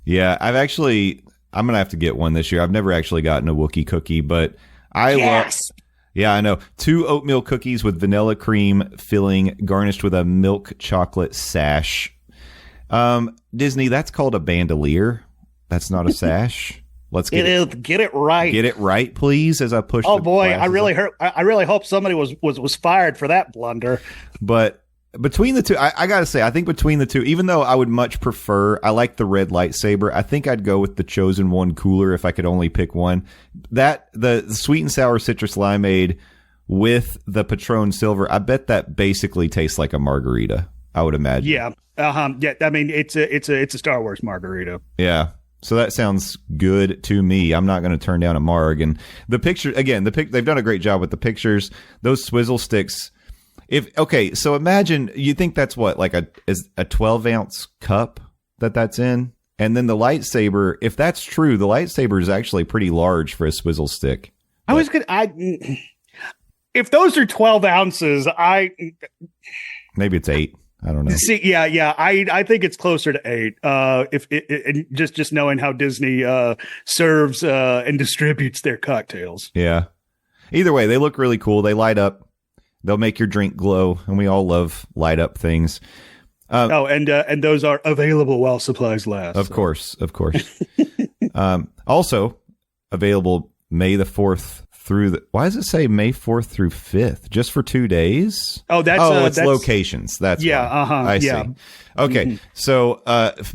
B: Yeah, I'm going to have to get one this year. I've never actually gotten a Wookiee cookie, but I love. Yeah, I know. 2 oatmeal cookies with vanilla cream filling garnished with a milk chocolate sash. Disney, that's called a bandolier. That's not a sash. Let's get
C: it right.
B: Get it right, please, as I push.
C: Oh boy, I really hope somebody was fired for that blunder.
B: But between the two, I got to say, I think between the two, even though I would much prefer, I like the red lightsaber, I think I'd go with the Chosen One cooler if I could only pick one. The sweet and sour citrus limeade with the Patron Silver, I bet that basically tastes like a margarita, I would imagine.
C: Yeah. Yeah, I mean, it's a Star Wars margarita.
B: Yeah. So that sounds good to me. I'm not going to turn down a marg. And the picture, again, they've done a great job with the pictures. Those swizzle sticks. So imagine, you think that's what, like a 12-ounce cup that's in? And then the lightsaber, if that's true, the lightsaber is actually pretty large for a swizzle stick.
C: If those are 12 ounces,
B: maybe it's 8. I don't know.
C: See, yeah. I think it's closer to 8. If it, just knowing how Disney serves and distributes their cocktails.
B: Yeah. Either way, they look really cool. They light up. They'll make your drink glow, and we all love light up things.
C: And those are available while supplies last.
B: Of course. Also available May the 4th through why does it say May 4th through 5th? Just for 2 days? It's locations. That's why. I see. Okay. So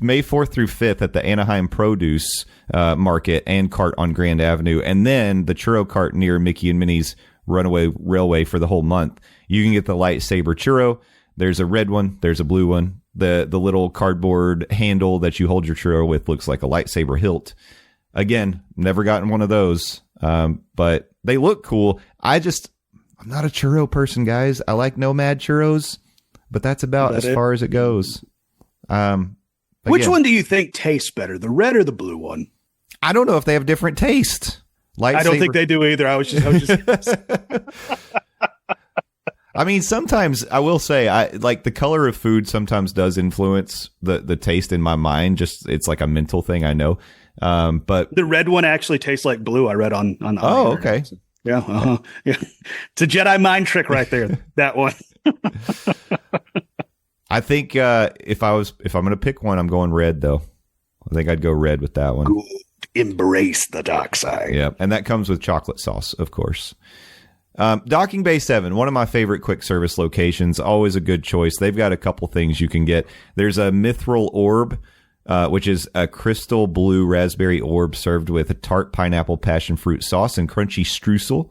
B: May 4th through 5th at the Anaheim Produce Market and Cart on Grand Avenue, and then the churro cart near Mickey and Minnie's Runaway Railway for the whole month. You can get the lightsaber churro. There's a red one. There's a blue one. The little cardboard handle that you hold your churro with looks like a lightsaber hilt. Again, never gotten one of those, but they look cool. I'm not a churro person, guys. I like Nomad churros, but that's about as far as it goes.
C: Which one do you think tastes better, the red or the blue one?
B: I don't know if they have different taste.
C: I don't think they do either. I was just
B: I mean, sometimes I will say I like the color of food sometimes does influence the taste in my mind. Just it's like a mental thing, I know. But
C: the red one actually tastes like blue. I read on.
B: Oh, okay.
C: Yeah. Yeah. It's a Jedi mind trick right there. That one.
B: I think if I'm going to pick one, I'm going red though. I think I'd go red with that one.
C: Good. Embrace the dark side.
B: Yeah, and that comes with chocolate sauce, of course. Docking Bay 7, one of my favorite quick service locations. Always a good choice. They've got a couple things you can get. There's a mithril orb, which is a crystal blue raspberry orb served with a tart pineapple passion fruit sauce and crunchy streusel.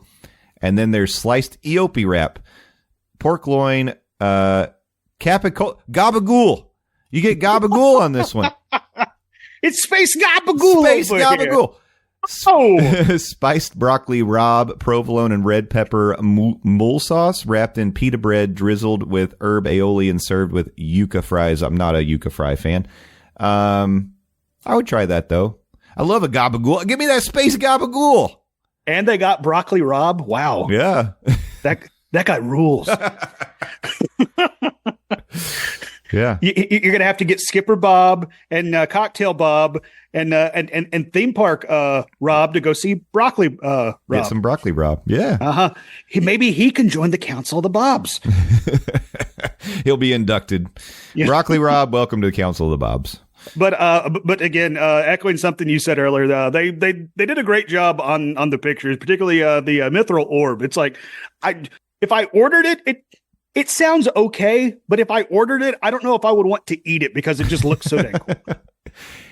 B: And then there's sliced Eope wrap, pork loin, gabagool. You get gabagool on this one.
C: It's Space Gabagool.
B: Space Gabagool.
C: Oh,
B: Spiced broccoli rabe, provolone and red pepper mule sauce wrapped in pita bread, drizzled with herb aioli and served with yuca fries. I'm not a yuca fry fan. I would try that though. I love a gabagool. Give me that space gabagool.
C: and they got broccoli rabe. Wow.
B: Yeah.
C: That guy rules.
B: Yeah.
C: You're gonna have to get Skipper Bob and Cocktail Bob and theme park Rob to go see broccoli Rob.
B: Get some broccoli Rob. Yeah.
C: Maybe he can join the Council of the Bobs.
B: He'll be inducted.
C: Yeah.
B: Broccoli Rob, welcome to the Council of the Bobs.
C: But again, echoing something you said earlier, they did a great job on the pictures, particularly the mithril orb. It's like if I ordered it sounds okay, but if I ordered it, I don't know if I would want to eat it because it just looks so dang cool.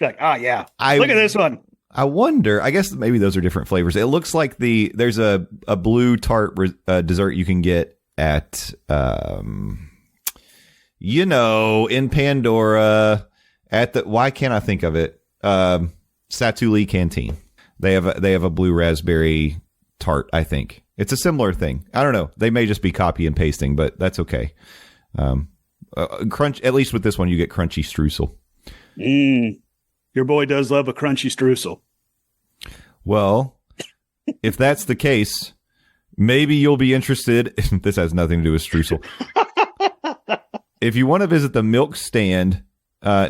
C: Like, yeah. Look at this one.
B: I wonder, I guess maybe those are different flavors. It looks like there's a blue tart dessert you can get at, in Pandora at why can't I think of it? Satuli Canteen. They have a blue raspberry tart, I think. It's a similar thing. I don't know. They may just be copy and pasting, but that's okay. Crunch. At least with this one, you get crunchy streusel.
C: Your boy does love a crunchy streusel.
B: Well, if that's the case, maybe you'll be interested. This has nothing to do with streusel. If you want to visit the milk stand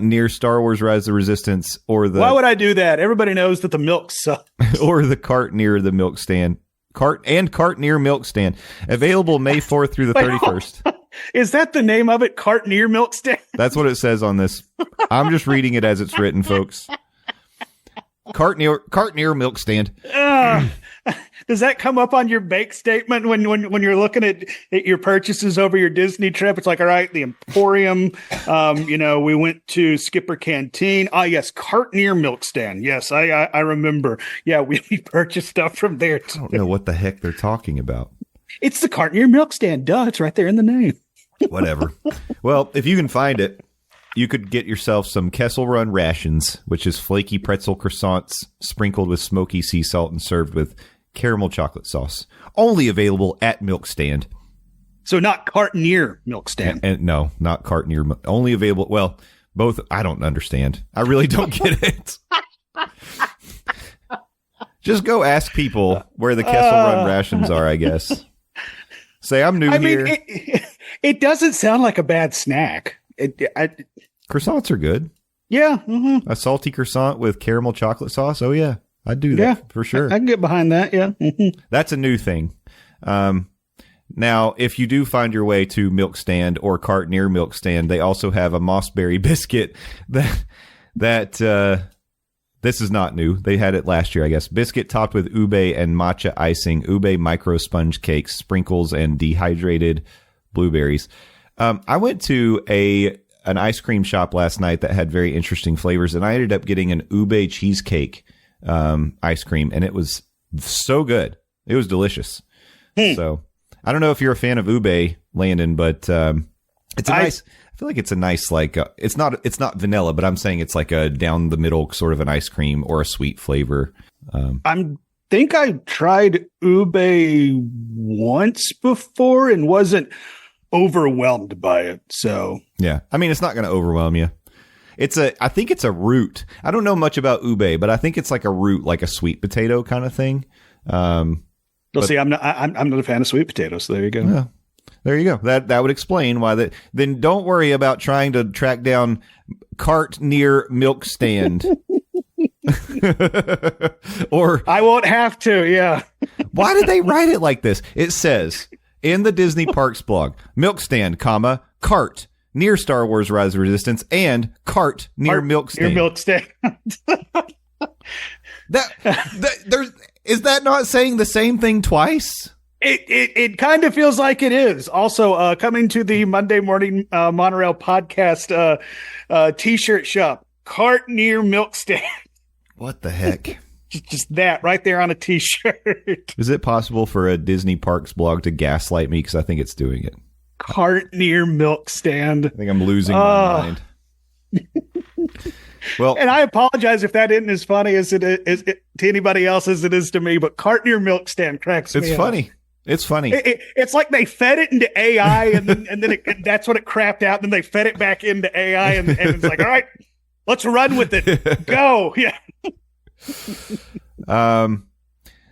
B: near Star Wars Rise of the Resistance,
C: why would I do that? Everybody knows that the milk sucks.
B: Or the cart near the milk stand. Cart near milk stand. Available May 4th through the 31st.
C: Is that the name of it? Cart near milk stand?
B: That's what it says on this. I'm just reading it as it's written, folks. Cart near milk stand.
C: Does that come up on your bank statement when you're looking at your purchases over your Disney trip? It's like, all right, the Emporium. We went to Skipper Canteen. Yes, cart near milk stand. Yes, I remember. Yeah, we purchased stuff from there too.
B: I don't know what the heck they're talking about.
C: It's the cart near milk stand. Duh, it's right there in the name.
B: Whatever. Well, if you can find it, you could get yourself some Kessel Run rations, which is flaky pretzel croissants sprinkled with smoky sea salt and served with caramel chocolate sauce. Only available at Milk Stand.
C: So not cart near milk stand.
B: And no, not cart near. Only available. Well, both. I don't understand. I really don't get it. Just go ask people where the Kessel Run rations are, I guess. Say, I'm new here.
C: It doesn't sound like a bad snack.
B: Croissants are good.
C: Yeah. Mm-hmm.
B: A salty croissant with caramel chocolate sauce. Oh, yeah. I'd do that for sure.
C: I can get behind that. Yeah. Mm-hmm.
B: That's a new thing. Now, if you do find your way to Milk Stand or cart near Milk Stand, they also have a mossberry biscuit that this is not new. They had it last year, I guess. Biscuit topped with ube and matcha icing, ube micro sponge cakes, sprinkles, and dehydrated blueberries. I went to an ice cream shop last night that had very interesting flavors, and I ended up getting an ube cheesecake ice cream, and it was so good. It was delicious. So I don't know if you're a fan of ube, Landon, but it's a nice. I feel like it's a nice it's not vanilla, but I'm saying it's like a down the middle sort of an ice cream or a sweet flavor.
C: I think I tried ube once before and wasn't overwhelmed by it. So
B: yeah, I mean, it's not going to overwhelm you. I think it's a root. I don't know much about ube, but I think it's like a root, like a sweet potato kind of thing.
C: See, I'm not a fan of sweet potatoes. So there you go.
B: Yeah, there you go. That would explain why then don't worry about trying to track down cart near milk stand. Or
C: I won't have to. Yeah.
B: Why did they write it like this? It says in the Disney Parks blog, milk stand, cart near Star Wars Rise of Resistance and cart near milk stand.
C: Near milk stand.
B: Is that not saying the same thing twice?
C: It kind of feels like it is. Also, coming to the Monday Morning Monorail podcast t-shirt shop, cart near milk stand.
B: What the heck?
C: Just that right there on a t-shirt.
B: Is it possible for a Disney Parks blog to gaslight me? Because I think it's doing it.
C: Cart near milk stand.
B: I think I'm losing my mind. Well,
C: And I apologize if that isn't as funny as it is to anybody else as it is to me, but cart near milk stand cracks me
B: it's
C: up.
B: funny. It's funny.
C: It's like they fed it into AI, and then that's what it crapped out. And then they fed it back into AI, and it's like, all right, let's run with it. Go, yeah.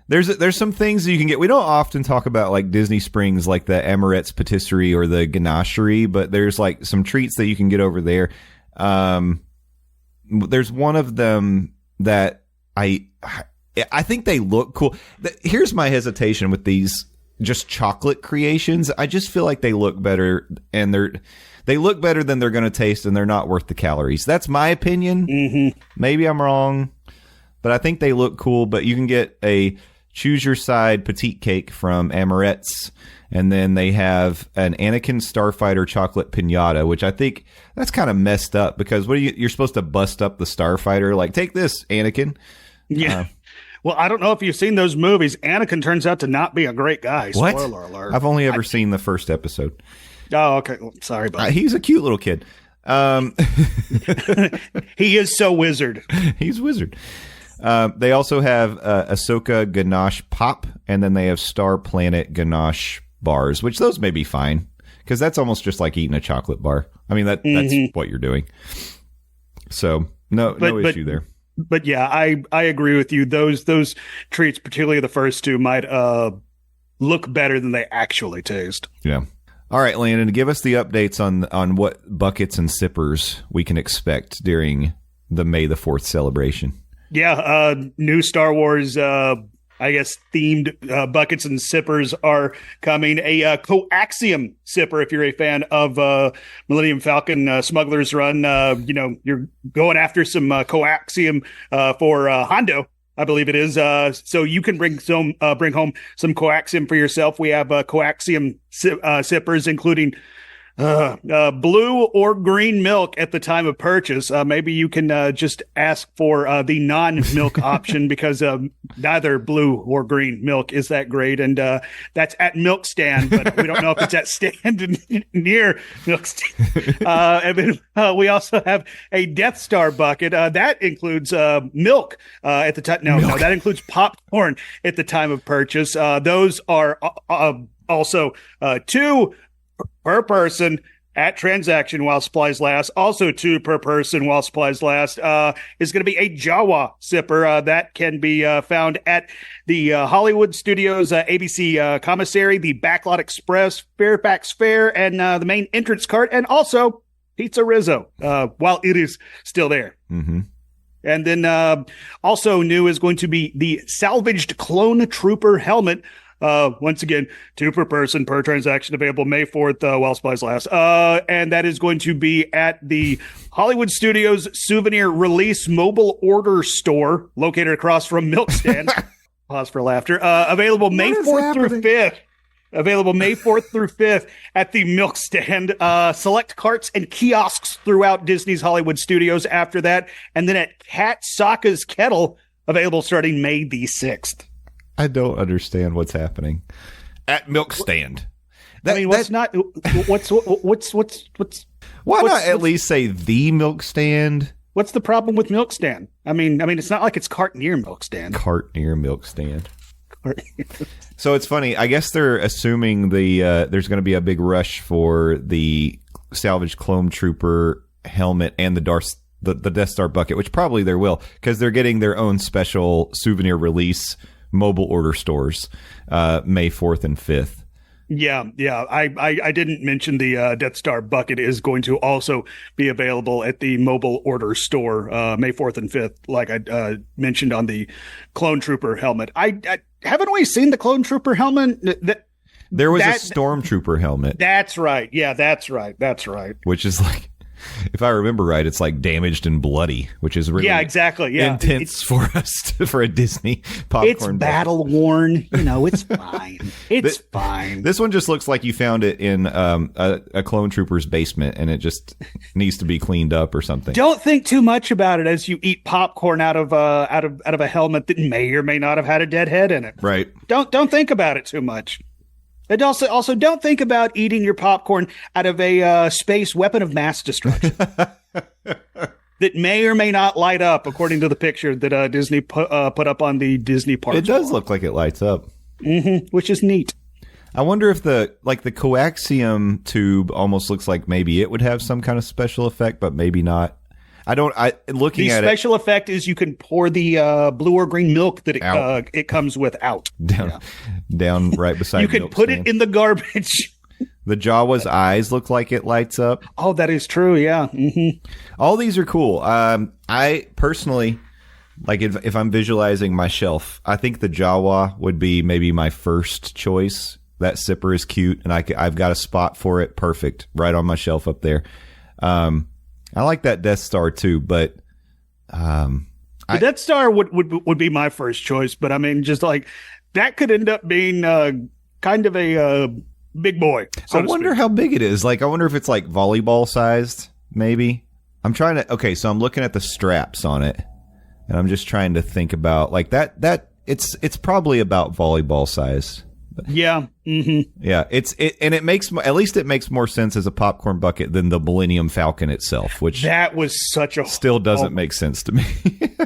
B: There's some things that you can get. We don't often talk about like Disney Springs, like the Emirates Patisserie or the Ganachery, but there's like some treats that you can get over there. There's one of them that I think they look cool. Here's my hesitation with these just chocolate creations. I just feel like they look better, and they look better than they're going to taste, and they're not worth the calories. That's my opinion.
C: Mm-hmm.
B: Maybe I'm wrong, but I think they look cool. But you can get a choose your side petite cake from Amarette's, and then they have an Anakin Starfighter chocolate piñata, which I think that's kind of messed up, because you're supposed to bust up the Starfighter, like, take this, Anakin.
C: Yeah. Well, I don't know if you've seen those movies. Anakin turns out to not be a great guy.
B: What?
C: Spoiler alert.
B: I've only ever seen the first episode.
C: Oh, okay. Well, sorry, buddy.
B: He's a cute little kid.
C: He is so wizard.
B: He's wizard. They also have Ahsoka Ganache Pop, and then they have Star Planet Ganache bars, which those may be fine, because that's almost just like eating a chocolate bar. I mean, that's what you're doing. So no issue there.
C: But yeah, I agree with you. Those treats, particularly the first two, might look better than they actually taste.
B: Yeah. All right, Landon, give us the updates on what buckets and sippers we can expect during the May the 4th celebration.
C: Yeah, new Star Wars, themed buckets and sippers are coming. A coaxium sipper, if you're a fan of Millennium Falcon, Smugglers Run. You're going after some coaxium for Hondo, I believe it is. So you can bring home some coaxium for yourself. We have coaxium sippers, including blue or green milk at the time of purchase. Maybe you can just ask for the non-milk option, because neither blue or green milk is that great. And that's at milk stand, but we don't know if it's at stand near milk stand. And then we also have a Death Star bucket. That includes milk at the time. No, that includes popcorn at the time of purchase. Those are also two per person at transaction while supplies last. Also 2 per person while supplies last. Is going to be a Jawa sipper that can be found at the Hollywood Studios ABC commissary, the Backlot Express, Fairfax Fair, and the main entrance cart, and also Pizza Rizzo while it is still there.
B: Mm-hmm.
C: And then also new is going to be the salvaged Clone Trooper helmet. Once again, 2 per person per transaction, available May 4th while supplies last. And that is going to be at the Hollywood Studios Souvenir Release Mobile Order Store, located across from Milk Stand. Pause for laughter. Available May 4th through 5th. Available May 4th through 5th at the Milk Stand. Select carts and kiosks throughout Disney's Hollywood Studios after that. And then at Kat Saka's Kettle, available starting May the 6th.
B: I don't understand what's happening at Milk Stand.
C: Why not
B: at least say the Milk Stand?
C: What's the problem with Milk Stand? I mean, it's not like it's cart near Milk Stand.
B: Cart near Milk Stand. So it's funny. I guess they're assuming there's going to be a big rush for the salvaged Clone Trooper helmet and the Death Star bucket, which probably there will, because they're getting their own special souvenir release mobile order stores May 4th and 5th.
C: Yeah. I didn't mention the Death Star bucket is going to also be available at the mobile order store May 4th and 5th, like I mentioned on the Clone Trooper helmet. I haven't we seen the Clone Trooper helmet?
B: There was a Stormtrooper helmet.
C: That's right. Yeah, that's right.
B: Which is like, if I remember right, it's like damaged and bloody, which is really intense for a Disney popcorn.
C: It's battle worn. It's fine. It's fine.
B: This one just looks like you found it in a Clone Trooper's basement, and it just needs to be cleaned up or something.
C: Don't think too much about it as you eat popcorn out of a helmet that may or may not have had a dead head in it.
B: Right.
C: Don't think about it too much. And also don't think about eating your popcorn out of a space weapon of mass destruction. that may or may not light up, according to the picture that Disney put up on the Disney Parks.
B: It does
C: blog.
B: look like it lights up.
C: Which is neat.
B: I wonder if the coaxium tube almost looks like maybe it would have some kind of special effect, but maybe not. The special effect is you can pour the blue or green milk that it comes with out. Down right beside
C: you can put it in the garbage.
B: The Jawa's eyes look like it lights up.
C: Oh, that is true. Yeah.
B: All these are cool. I personally, like if I'm visualizing my shelf, I think the Jawa would be maybe my first choice. That sipper is cute, and I've got a spot for it. Perfect. Right on my shelf up there. I like that Death Star too, but the
C: Death Star would be my first choice. But I mean, just like that could end up being kind of a big boy.
B: I wonder how big it is. Like, I wonder if it's like volleyball sized, maybe. I'm trying to. Okay, so I'm looking at the straps on it, and I'm just trying to think about like that. It's probably about volleyball size.
C: Yeah.
B: Yeah. It makes, at least it makes more sense as a popcorn bucket than the Millennium Falcon itself, which
C: that was such a
B: still doesn't make sense to me.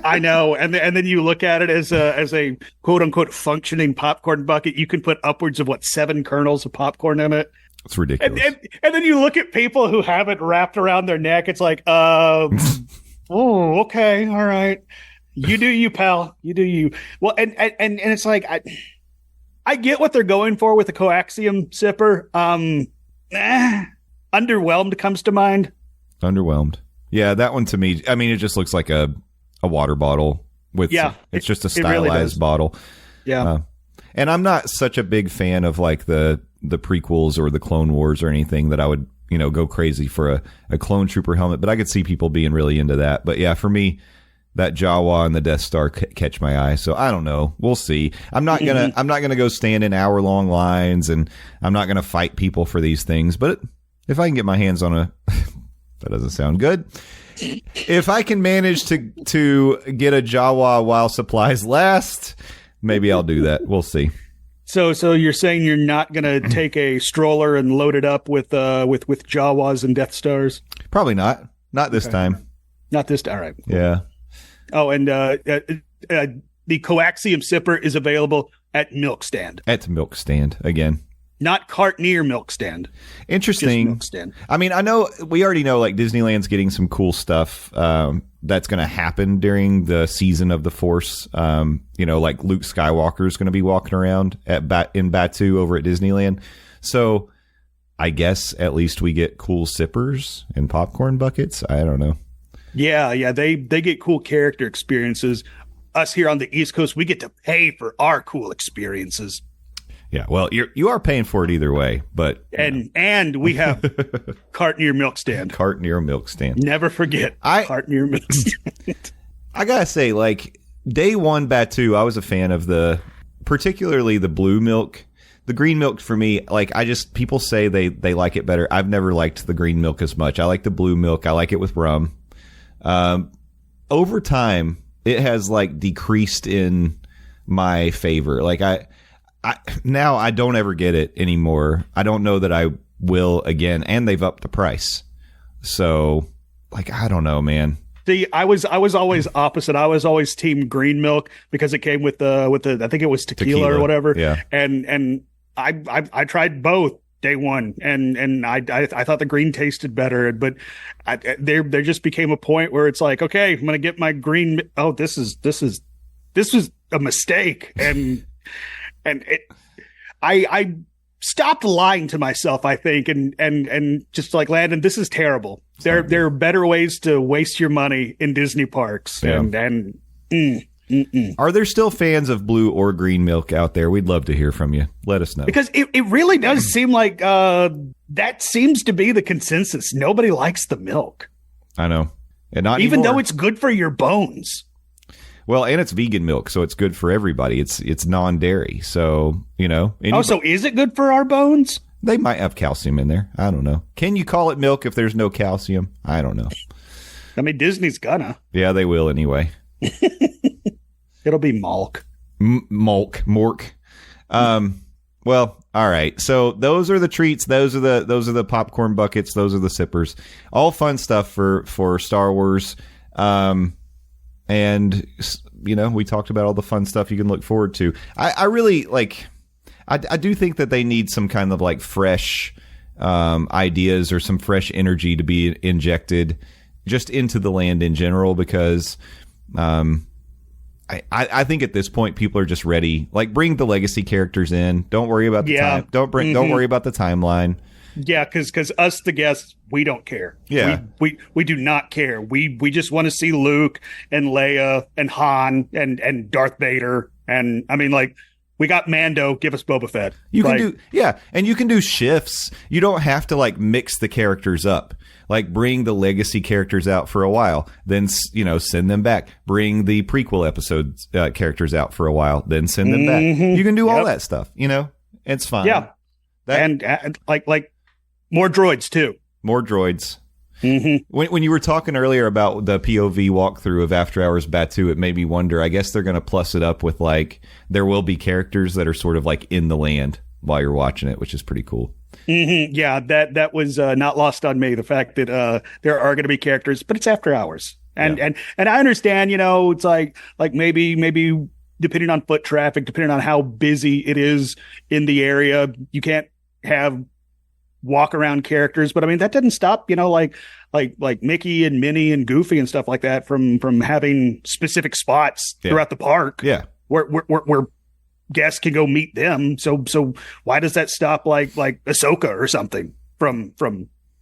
C: I know. And then you look at it as a quote unquote functioning popcorn bucket. You can put upwards of 7 kernels of popcorn in it.
B: It's ridiculous.
C: And then you look at people who have it wrapped around their neck. It's like, oh, okay. All right. You do you, pal. You do you. Well, and it's like, I get what they're going for with the coaxium sipper. Underwhelmed comes to mind.
B: Underwhelmed. Yeah, that one to me, I mean, it just looks like a water bottle with, it's just a stylized bottle.
C: Yeah.
B: And I'm not such a big fan of like the prequels or the Clone Wars or anything that I would, go crazy for a Clone Trooper helmet, but I could see people being really into that. But yeah, for me, that Jawa and the Death Star catch my eye. So I don't know. We'll see. I'm not gonna go stand in hour-long lines, and I'm not gonna fight people for these things. But if I can get my hands on that doesn't sound good. If I can manage to get a Jawa while supplies last, maybe I'll do that. We'll see.
C: So you're saying you're not gonna take a stroller and load it up with Jawas and Death Stars?
B: Probably not. Not this time.
C: Not this time. All right. Cool.
B: Yeah.
C: Oh, and the coaxium sipper is available at Milk Stand.
B: At Milk Stand, again.
C: Not cart near Milk Stand.
B: Interesting.
C: Milk Stand. I
B: mean, we already know like Disneyland's getting some cool stuff that's going to happen during the season of the Force. Like Luke Skywalker's going to be walking around in Batuu over at Disneyland. So I guess at least we get cool sippers and popcorn buckets. I don't know.
C: Yeah, they get cool character experiences. Us here on the East Coast, we get to pay for our cool experiences.
B: Yeah, well, you are paying for it either way, but
C: and we have cart near Milk Stand.
B: Cart near Milk Stand.
C: Never forget cart near Milk Stand.
B: I gotta say, like day one Batuu, I was a fan of particularly the blue milk. The green milk for me, like people say they like it better. I've never liked the green milk as much. I like the blue milk. I like it with rum. Over time, it has like decreased in my favor. Like I now I don't ever get it anymore. I don't know that I will again, and they've upped the price. So like, I don't know, man.
C: See, I was always opposite. I was always team green milk because it came with the I think it was tequila or whatever.
B: Yeah.
C: And I tried both day one, and I thought the green tasted better, but there just became a point where it's like, okay, I'm gonna get my green. Oh, this was a mistake, and I stopped lying to myself, I think, and just like, Landon, this is terrible. There are better ways to waste your money in Disney parks,
B: Are there still fans of blue or green milk out there? We'd love to hear from you. Let us know.
C: Because it really does seem like that seems to be the consensus. Nobody likes the milk.
B: I know. And not
C: even
B: anymore.
C: though it's good for your bones.
B: Well, and it's vegan milk, so it's good for everybody. It's non-dairy, so,
C: so is it good for our bones?
B: They might have calcium in there. I don't know. Can you call it milk if there's no calcium? I don't know.
C: I mean, Disney's gonna.
B: Yeah, they will anyway.
C: It'll be Malk.
B: Mork. Well, all right. So those are the treats. Those are the popcorn buckets. Those are the sippers. All fun stuff for Star Wars. And, we talked about all the fun stuff you can look forward to. I really, I do think that they need some kind of, fresh ideas or some fresh energy to be injected just into the land in general, because I think at this point people are just ready. Bring the legacy characters in. Don't worry about the time. Don't worry about the timeline.
C: Yeah, because us, the guests, we don't care.
B: Yeah,
C: we do not care. We just want to see Luke and Leia and Han and Darth Vader, and we got Mando. Give us Boba Fett.
B: You can and you can do shifts. You don't have to mix the characters up. Bring the legacy characters out for a while, then send them back. Bring the prequel episode characters out for a while, then send them back. You can do all that stuff. It's fine.
C: Yeah, and more droids too.
B: More droids. When you were talking earlier about the POV walkthrough of After Hours Batuu, it made me wonder. I guess they're going to plus it up with there will be characters that are sort of in the land while you're watching it, which is pretty cool.
C: Yeah, that was not lost on me. The fact that there are going to be characters, but it's After Hours, and I understand. It's maybe depending on foot traffic, depending on how busy it is in the area, you can't have walk around characters, but that doesn't stop like Mickey and Minnie and Goofy and stuff like that from having specific spots throughout the park where guests can go meet them. So why does that stop like Ahsoka or something from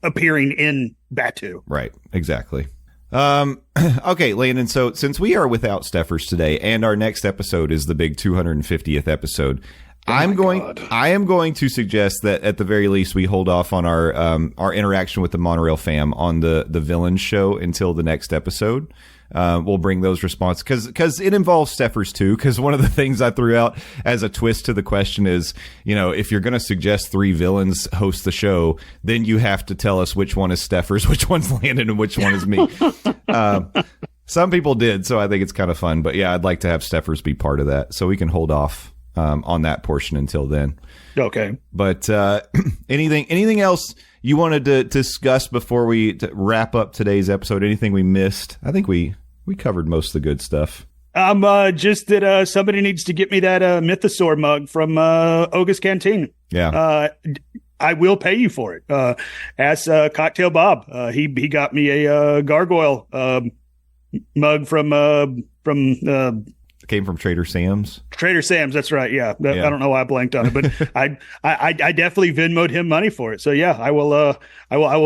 C: appearing in Batuu?
B: Right, exactly. Okay, Landon, so since we are without Steffers today and our next episode is the big 250th episode, I am going to suggest that at the very least we hold off on our interaction with the Monorail fam on the villain show until the next episode. We'll bring those responses because it involves Steffers too. Because one of the things I threw out as a twist to the question is, if you're going to suggest 3 villains host the show, then you have to tell us which one is Steffers, which one's Landon, and which one is me. Some people did, so I think it's kind of fun. But yeah, I'd like to have Steffers be part of that, so we can hold off on that portion until then.
C: Okay.
B: But anything else you wanted to discuss before we wrap up today's episode? Anything we missed? I think we covered most of the good stuff.
C: Just that somebody needs to get me that Mythosaur mug from Oga's Canteen.
B: Yeah.
C: I will pay you for it. Ask Cocktail Bob. He got me a gargoyle mug from
B: came from Trader Sam's.
C: Trader Sam's, that's right. Yeah. I don't know why I blanked on it, but I definitely Venmo'd him money for it. So yeah, I will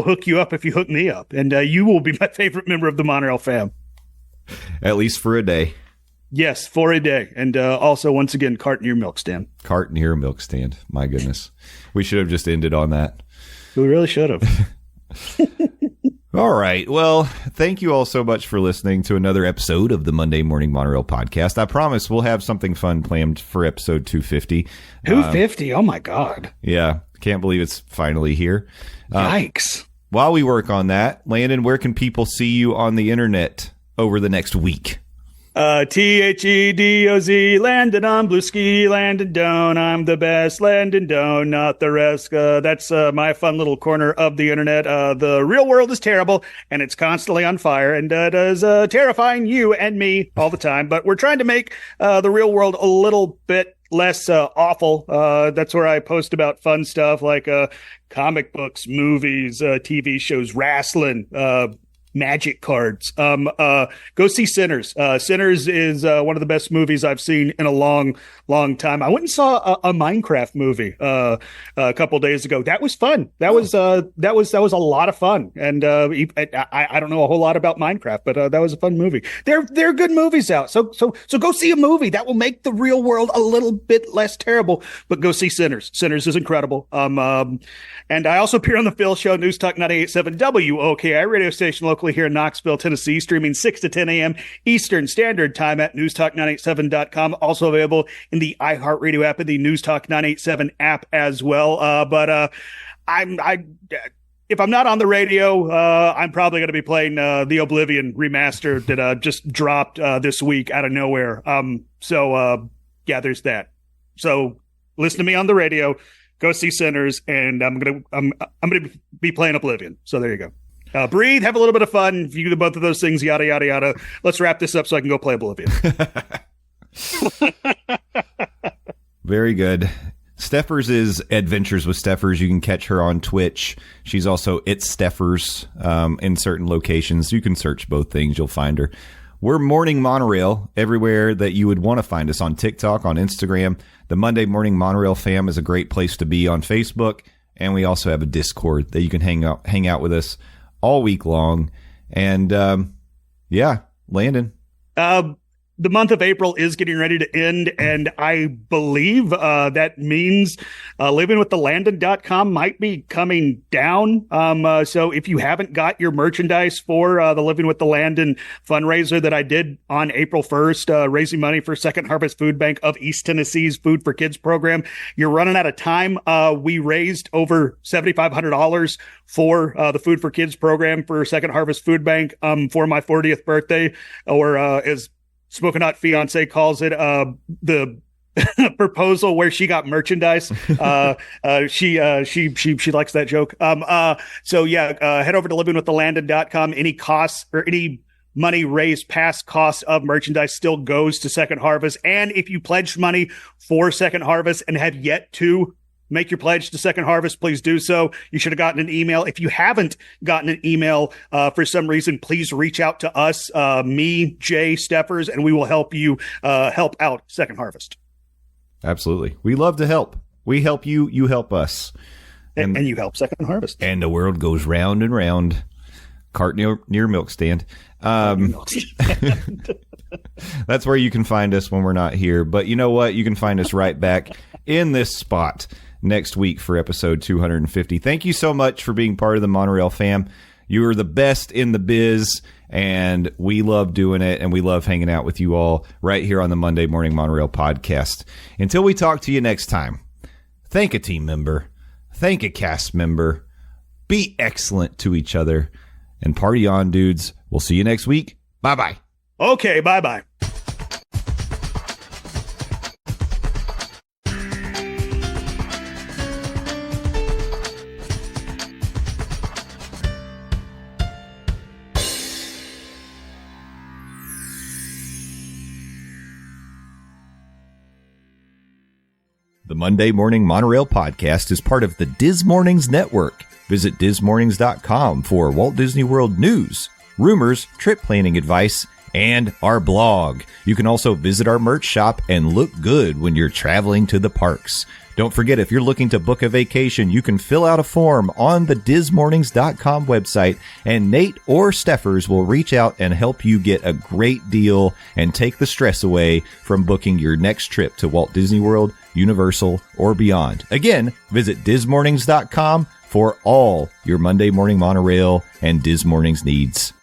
C: hook you up if you hook me up, and you will be my favorite member of the Monorail fam.
B: At least for a day.
C: Yes, for a day, and also once again, cart near milk stand.
B: Cart near milk stand. My goodness, we should have just ended on that.
C: We really should have.
B: All right. Well, thank you all so much for listening to another episode of the Monday Morning Monorail podcast. I promise we'll have something fun planned for episode 250.
C: 250? Oh, my God.
B: Yeah. Can't believe it's finally here.
C: Yikes.
B: While we work on that, Landon, where can people see you on the internet over the next week?
C: THEDOZ, Landon on Blue Ski, Landon Doane. I'm the best, Landon Doane, not the rest. That's my fun little corner of the internet. The real world is terrible, and it's constantly on fire, and it is terrifying you and me all the time. But we're trying to make the real world a little bit less awful. That's where I post about fun stuff like comic books, movies, TV shows, wrestling, magic cards. Go see Sinners. Sinners is one of the best movies I've seen in a long time. I went and saw a Minecraft movie a couple days ago. That was fun. That was a lot of fun. And I don't know a whole lot about Minecraft, but that was a fun movie. There are good movies out. So go see a movie that will make the real world a little bit less terrible. But go see Sinners. Sinners is incredible. And I also appear on the Phil Show, News Talk 98.7 WOKI radio station locally here in Knoxville, Tennessee, streaming 6 to 10 a.m. Eastern Standard Time at newstalk987.com. Also available in the iHeartRadio app and the News Talk 987 app as well. But if I'm not on the radio, I'm probably going to be playing the Oblivion remaster that just dropped this week out of nowhere. Yeah, there's that. So listen to me on the radio. Go see Sinners, and I'm gonna be playing Oblivion. So there you go. Breathe, have a little bit of fun. If you do both of those things, yada, yada, yada. Let's wrap this up so I can go play Oblivion.
B: Very good. Steffers is Adventures with Steffers. You can catch her on Twitch. She's also It's Steffers in certain locations. You can search both things. You'll find her. We're Morning Monorail everywhere that you would want to find us, on TikTok, on Instagram. The Monday Morning Monorail fam is a great place to be on Facebook. And we also have a Discord that you can hang out with us all week long. And Landon.
C: The month of April is getting ready to end, and I believe that means livingwiththelandon.com might be coming down. So if you haven't got your merchandise for the Living with the Landon fundraiser that I did on April 1st, raising money for Second Harvest Food Bank of East Tennessee's Food for Kids program, you're running out of time. We raised over $7,500 for the Food for Kids program for Second Harvest Food Bank for my 40th birthday, or as Smoking Hot Fiance calls it, the proposal where she got merchandise. She likes that joke. Head over to livingwiththelandon.com. Any costs or any money raised past costs of merchandise still goes to Second Harvest. And if you pledged money for Second Harvest and have yet to make your pledge to Second Harvest, please do so. You should have gotten an email. If you haven't gotten an email for some reason, please reach out to us, me, Jay Steffers, and we will help you help out Second Harvest.
B: Absolutely. We love to help. We help you, you help us.
C: And you help Second Harvest.
B: And the world goes round and round. Cart near milk stand. That's where you can find us when we're not here. But you know what? You can find us right back in this spot next week for episode 250. Thank you so much for being part of the Monorail fam. You are the best in the biz, and we love doing it, and we love hanging out with you all right here on the Monday Morning Monorail podcast. Until we talk to you next time, thank a team member, thank a cast member, be excellent to each other, and party on, dudes. We'll see you next week. Bye-bye.
C: Okay, bye-bye.
B: The Monday Morning Monorail podcast is part of the Diz Mornings Network. Visit DizMornings.com for Walt Disney World news, rumors, trip planning advice, and our blog. You can also visit our merch shop and look good when you're traveling to the parks. Don't forget, if you're looking to book a vacation, you can fill out a form on the DizMornings.com website, and Nate or Steffers will reach out and help you get a great deal and take the stress away from booking your next trip to Walt Disney World, Universal, or beyond. Again, visit DizMornings.com for all your Monday Morning Monorail and Diz Mornings needs.